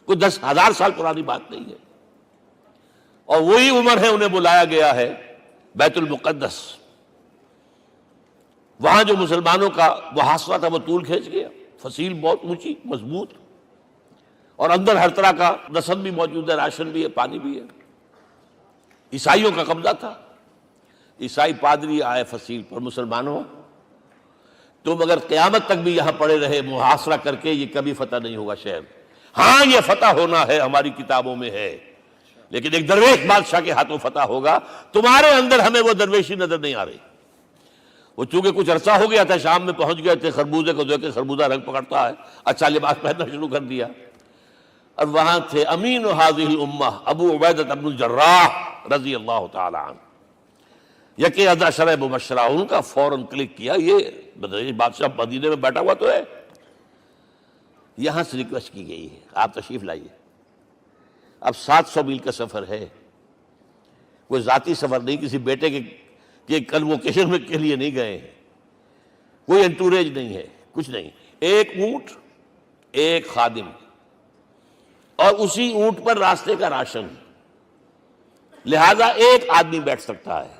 کوئی 10,000 سال پرانی بات نہیں ہے. اور وہی عمر ہے، انہیں بلایا گیا ہے بیت المقدس. وہاں جو مسلمانوں کا محاصرہ تھا وہ طول کھینچ گیا، فصیل بہت اونچی مضبوط، اور اندر ہر طرح کا رسد بھی موجود ہے، راشن بھی ہے، پانی بھی ہے. عیسائیوں کا قبضہ تھا. عیسائی پادری آئے فصیل پر، مسلمانوں تم اگر قیامت تک بھی یہاں پڑے رہے محاصرہ کر کے، یہ کبھی فتح نہیں ہوگا شہر. ہاں یہ فتح ہونا ہے، ہماری کتابوں میں ہے، لیکن ایک درویش بادشاہ کے ہاتھوں فتح ہوگا. تمہارے اندر ہمیں وہ درویشی نظر نہیں آ رہی. وہ چونکہ کچھ عرصہ ہو گیا تھا، شام میں پہنچ گئے تھے، خربوزے کو دیکھ کے خربوزہ رنگ پکڑتا ہے، اچھا لباس پہننا شروع کر دیا. اور وہاں تھے امین هذه الامہ ابو عبیدہ بن الجراح رضی اللہ تعالی عنہ. یکے ازا شرح مبشرہ، ان کا فوراً کلک کیا، یہ بادشاہ مدینے میں بیٹھا ہوا تو ہے. یہاں سے ریکویسٹ کی گئی ہے آپ تشریف لائیے. اب 700 میل کا سفر ہے، کوئی ذاتی سفر نہیں، کسی بیٹے کے کنووکیشن میں کے لیے نہیں گئے ہیں، کوئی انٹوریج نہیں ہے، کچھ نہیں. ایک اونٹ، ایک خادم، اور اسی اونٹ پر راستے کا راشن، لہذا ایک آدمی بیٹھ سکتا ہے.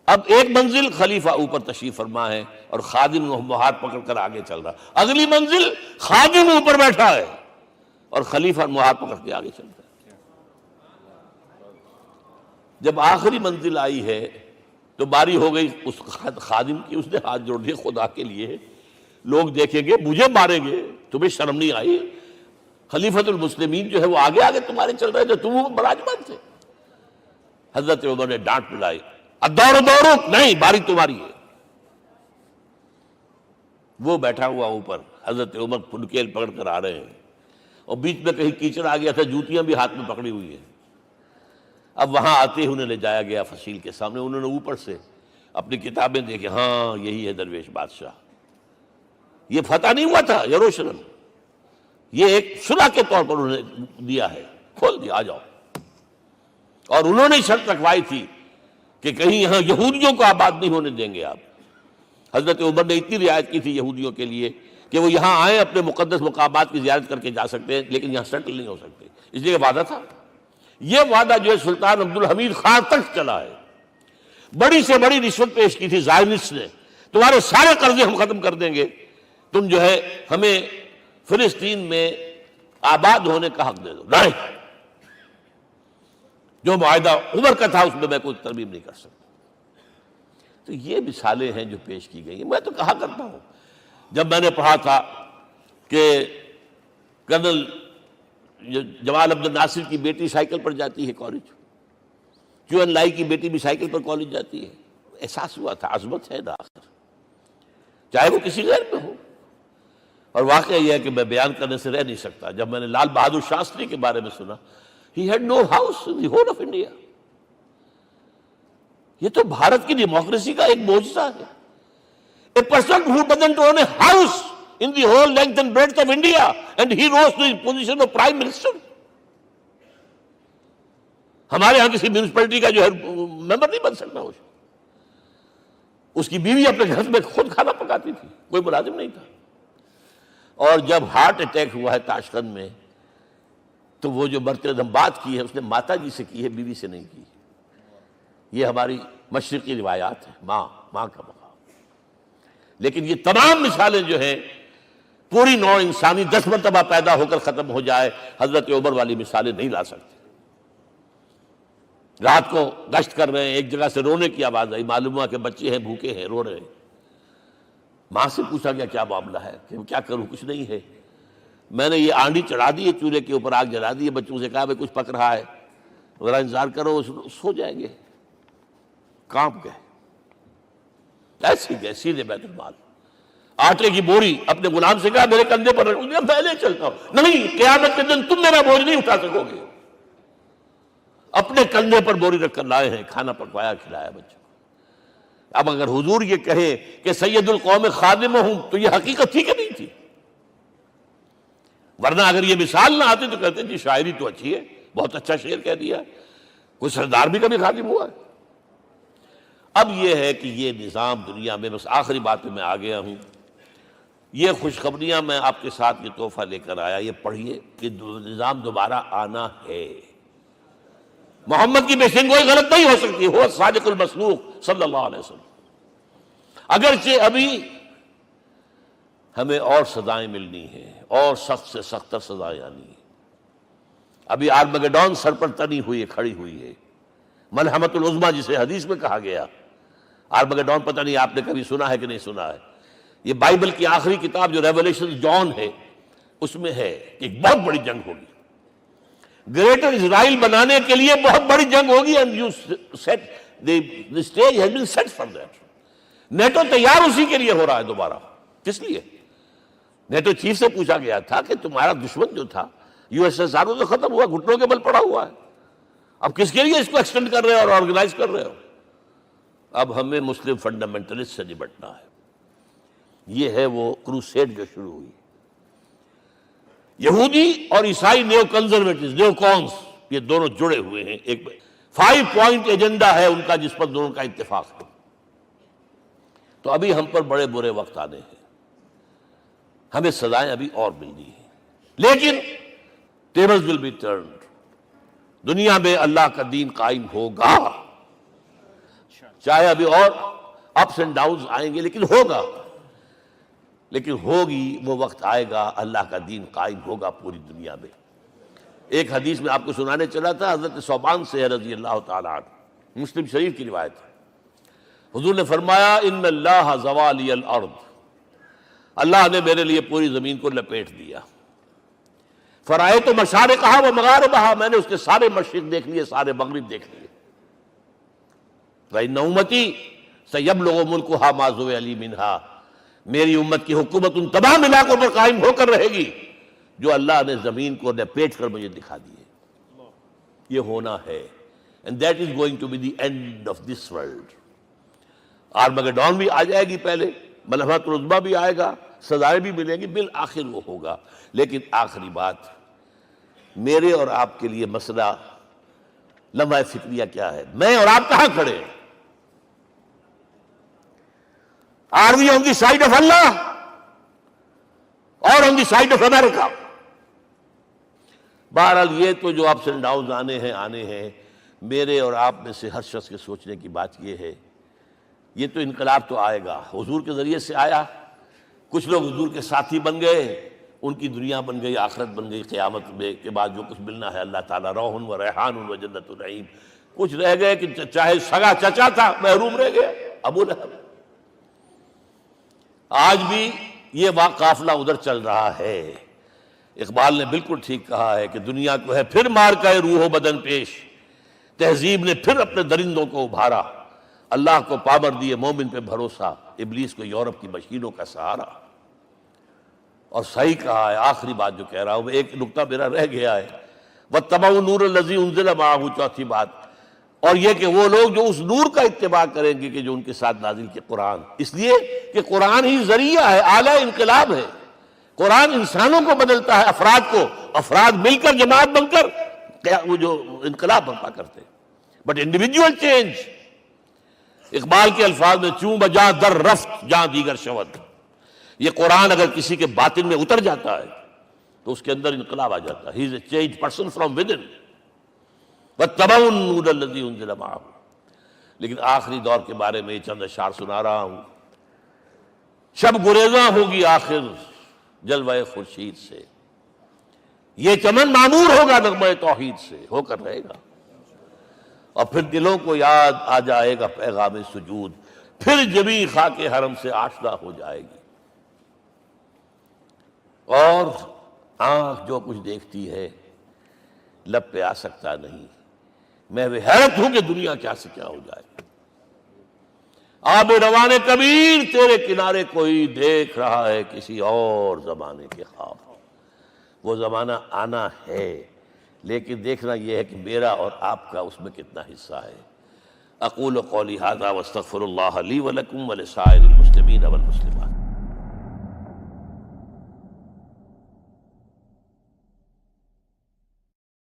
اب ایک منزل خلیفہ اوپر تشریف فرما ہے اور خادم ہاتھ پکڑ کر آگے چل رہا. اگلی منزل خادم اوپر بیٹھا ہے اور خلیفہ ہاتھ پکڑ کے آگے چل رہا ہے. جب آخری منزل آئی ہے تو باری ہو گئی اس خادم کی، اس نے ہاتھ جوڑ دیے، خدا کے لیے لوگ دیکھیں گے، مجھے ماریں گے، تمہیں شرم نہیں آئی؟ خلیفۃ المسلمین جو ہے وہ آگے آگے تمہارے چل رہے تھے، تم براجمان تھے. حضرت عمر نے ڈانٹ پلائی، ادورو دورو، نہیں، باری تمہاری ہے. وہ بیٹھا ہوا اوپر، حضرت عمر پنکیل پکڑ کر آ رہے ہیں، اور بیچ میں کہیں کیچڑ آ گیا تھا، جوتیاں بھی ہاتھ میں پکڑی ہوئی ہیں. اب وہاں آتے ہی انہیں لے جایا گیا فصیل کے سامنے. انہوں نے اوپر سے اپنی کتابیں دیکھیں، ہاں یہی ہے درویش بادشاہ. یہ فتح نہیں ہوا تھا یروشلم، یہ ایک صلح کے طور پر انہوں نے دیا ہے، کھول دیا، آ جاؤ. اور انہوں نے شرط رکھوائی تھی کہ کہیں یہاں یہودیوں کو آباد نہیں ہونے دیں گے آپ. حضرت عمر نے اتنی رعایت کی تھی یہودیوں کے لیے کہ وہ یہاں آئیں، اپنے مقدس مقامات کی زیارت کر کے جا سکتے ہیں، لیکن یہاں سیٹل نہیں ہو سکتے. اس لیے وعدہ تھا. یہ وعدہ جو ہے سلطان عبدالحمید خان تک چلا ہے. بڑی سے بڑی رشوت پیش کی تھی زائنسٹ نے، تمہارے سارے قرضے ہم ختم کر دیں گے، تم جو ہے ہمیں فلسطین میں آباد ہونے کا حق دے دو. نہیں، جو معاہدہ عمر کا تھا اس میں کوئی ترمیم نہیں کر سکتا. تو یہ مثالیں ہیں جو پیش کی گئی ہیں. میں تو کہا کرتا ہوں، جب میں نے پڑھا تھا کہ کرنل جمال عبد الناصر کی بیٹی سائیکل پر جاتی ہے کالج، کیو این لائی کی بیٹی بھی سائیکل پر کالج جاتی ہے، احساس ہوا تھا عظمت ہے نا آخر، چاہے وہ کسی غیر میں ہو. اور واقعہ یہ ہے کہ میں بیان کرنے سے رہ نہیں سکتا. جب میں نے لال بہادر شاستری کے بارے میں سنا، he had no house in the whole of India. یہ تو بھارت کی ڈیموکریسی کا ایک معجزہ ہے. A person who doesn't own a house in the whole length and breadth of India, and he rose to the position of Prime Minister. ہمارے ہاں کسی میونسپلٹی کا جو ہے ممبر نہیں بن سکتا، اس کی بیوی اپنے گھر میں خود کھانا پکاتی تھی، کوئی ملازم نہیں تھا۔ اور جب ہارٹ اٹیک ہوا ہے تاشقند میں، تو وہ جو مرتبہ بات کی ہے اس نے ماتا جی سے کی ہے، بیوی سے نہیں کی۔ یہ ہماری مشرقی روایات ہیں، ماں کا مقام۔ لیکن یہ تمام مثالیں جو ہیں، پوری نوع انسانی 10 مرتبہ پیدا ہو کر ختم ہو جائے، حضرت عمر والی مثالیں نہیں لا سکتے۔ رات کو گشت کر رہے ہیں، ایک جگہ سے رونے کی آواز آئی، معلوم ہوا کہ بچے ہیں، بھوکے ہیں، رو رہے ہیں۔ ماں سے پوچھا گیا کیا معاملہ ہے؟ کہ کیا کروں، کچھ نہیں ہے، میں نے یہ آنڈی چڑھا دی ہے، چولہے کے اوپر آگ جلا دی ہے، بچوں سے کہا بھائی کچھ پک رہا ہے، ذرا انتظار کرو، سو جائیں گے۔ کانپ گئے، ایسے گئے سیدھے بیت المال، آٹے کی بوری اپنے غلام سے کہا میرے کندھے پر رکھ، میں لے چلتا ہوں۔ نہیں، قیامت کے دن تم میرا بوجھ نہیں اٹھا سکو گے۔ اپنے کندھے پر بوری رکھ کر لائے ہیں، کھانا پکوایا، کھلایا بچوں کو۔ اب اگر حضور یہ کہے کہ سید القوم خادم ہوں، تو یہ حقیقت تھی کہ نہیں تھی؟ ورنہ اگر یہ مثال نہ آتی تو کہتے جی شاعری تو اچھی ہے، بہت اچھا شعر کہہ دیا، کوئی سردار بھی کبھی خادم ہوا ہے۔ اب یہ ہے کہ یہ نظام دنیا میں، بس آخری بات پہ میں آ گیا ہوں، یہ خوشخبریاں میں آپ کے ساتھ یہ تحفہ لے کر آیا، یہ پڑھیے کہ نظام دوبارہ آنا ہے۔ محمد کی پیشن گوئی غلط نہیں ہو سکتی، وہ صادق المصدوق صلی اللہ علیہ وسلم۔ اگرچہ ابھی ہمیں اور سزائیں ملنی ہیں، اور سخت سے سختر سزائیں آنی ہیں۔ ابھی آرمگیڈون سر پر تنی ہوئی ہے، کھڑی ہوئی ہے، ملحمۃ العظمیٰ جسے حدیث میں کہا گیا۔ آرمگیڈون پتہ نہیں آپ نے کبھی سنا ہے کہ نہیں سنا ہے؟ یہ بائبل کی آخری کتاب جو ریولیشن جان ہے، اس میں ہے کہ ایک بہت بڑی جنگ ہوگی، گریٹر اسرائیل بنانے کے لیے بہت بڑی جنگ ہوگی، and you set the stage has been set for that۔ NATO تیار اسی کے لیے ہو رہا ہے دوبارہ۔ کس لیے؟ نیٹو چیف سے پوچھا گیا تھا کہ تمہارا دشمن جو تھا USSR تو ختم ہوا، گھٹنوں کے بل پڑا ہوا ہے، اب کس کے لیے اس کو ایکسٹینڈ کر رہے ہو اور آرگنائز کر رہے ہو؟ اب ہمیں مسلم فنڈامنٹلسٹ سے نمٹنا ہے۔ یہ ہے وہ کروسیڈ جو شروع ہوئی۔ یہودی اور عیسائی نیو کنزرویٹوز، نیو کونس، یہ دونوں جڑے ہوئے ہیں، ایک 5 پوائنٹ ایجنڈا ہے ان کا جس پر دونوں کا اتفاق ہے۔ تو ابھی ہم پر بڑے برے وقت آنے ہیں، ہمیں سزائیں ابھی اور ملنی ہیں، لیکن ٹیبلز ول بی ٹرنڈ، دنیا میں اللہ کا دین قائم ہوگا، چاہے ابھی اور اپس اینڈ ڈاؤنز آئیں گے، لیکن ہوگا، لیکن ہوگی، وہ وقت آئے گا اللہ کا دین قائم ہوگا پوری دنیا میں۔ ایک حدیث میں آپ کو سنانے چلا تھا، حضرت ثوبان سے رضی اللہ تعالیٰ عنہ، مسلم شریف کی روایت ہے۔ حضور نے فرمایا ان اللہ زوالی الارض، اللہ نے میرے لیے پوری زمین کو لپیٹ دیا۔ فرائے تو مشارقہا و مغاربہا، میں نے اس کے سارے مشرق دیکھ لیے، سارے مغرب دیکھ لیے۔ وَإِنَّ أُمَّتِي سَيَبْلُغُ مُلْكُهَا مَا زُوِّئَ لِي مِنْهَا، میری امت کی حکومت ان تمام علاقوں پر قائم ہو کر رہے گی جو اللہ نے زمین کو لپیٹ کر مجھے دکھا دیے۔ یہ ہونا ہے، and that is going to be the end of this world۔ آرمگیڈون بھی آ جائے گی پہلے، ملحمۃ العظمیٰ بھی آئے گا، سزائیں بھی ملیں گی، بالآخر وہ ہوگا۔ لیکن آخری بات، میرے اور آپ کے لیے مسئلہ لمحہ فکریہ کیا ہے؟ میں اور آپ کہاں کھڑے ہیں؟ Are we on the side of Allah or on the side of America؟ بہرحال یہ تو جو اپس اینڈ ڈاؤنز آنے ہیں، میرے اور آپ میں سے ہر شخص کے سوچنے کی بات یہ ہے، یہ تو انقلاب تو آئے گا، حضور کے ذریعے سے آیا، کچھ لوگ حضور کے ساتھی بن گئے، ان کی دنیا بن گئی، آخرت بن گئی، قیامت میں کے بعد جو کچھ ملنا ہے اللہ تعالیٰ روح و ریحان و جنت النعیم۔ کچھ رہ گئے کہ چاہے سگا چچا تھا محروم رہ گیا، ابو لہب۔ آج بھی یہ قافلہ ادھر چل رہا ہے۔ اقبال نے بالکل ٹھیک کہا ہے کہ دنیا کو ہے پھر مار کا روح و بدن پیش، تہذیب نے پھر اپنے درندوں کو ابھارا، اللہ کو پابر دیے مومن پہ بھروسہ، ابلیس کو یورپ کی مشینوں کا سہارا۔ اور صحیح کہا ہے، آخری بات جو کہہ رہا ہوں، ایک نکتہ میرا رہ گیا ہے، وَاتَّبَعُوا النُّورَ الَّذِي أُنزِلَ مَعَهُ، چوتھی بات، اور یہ کہ وہ لوگ جو اس نور کا اتباع کریں گے کہ جو ان کے ساتھ نازل کے قرآن، اس لیے کہ قرآن ہی ذریعہ ہے، آلہ انقلاب ہے۔ قرآن انسانوں کو بدلتا ہے، افراد کو، افراد مل کر جماعت بن کر وہ جو انقلاب برپا کرتے. بٹ انڈیویجول چینج، اقبال کے الفاظ میں چوں بجا در رفت جہاں دیگر شود. یہ قرآن اگر کسی کے باطن میں اتر جاتا ہے تو اس کے اندر انقلاب آ جاتا ہے. He is a change person from within. واتبعوا النور الذی انزل معہ. لیکن آخری دور کے بارے میں یہ چند اشعار سنا رہا ہوں. شب گریزاں ہوگی آخر جلوہ خورشید سے، یہ چمن معمور ہوگا نغمہ توحید سے، ہو کر رہے گا. اور پھر دلوں کو یاد آ جائے گا پیغام سجود، پھر جبیں خاک حرم سے آشنا ہو جائے گی. اور آنکھ جو کچھ دیکھتی ہے لب پہ آ سکتا نہیں. میں وہ حیرت ہوں کہ دنیا کیا سے کیا ہو جائے. آب روان کبیر تیرے کنارے کوئی دیکھ رہا ہے کسی اور زمانے کے خواب. وہ زمانہ آنا ہے، لیکن دیکھنا یہ ہے کہ میرا اور آپ کا اس میں کتنا حصہ ہے. اقول قولی ھذا واستغفر اللہ لی ولکم ولسائر المسلمین والمسلمات.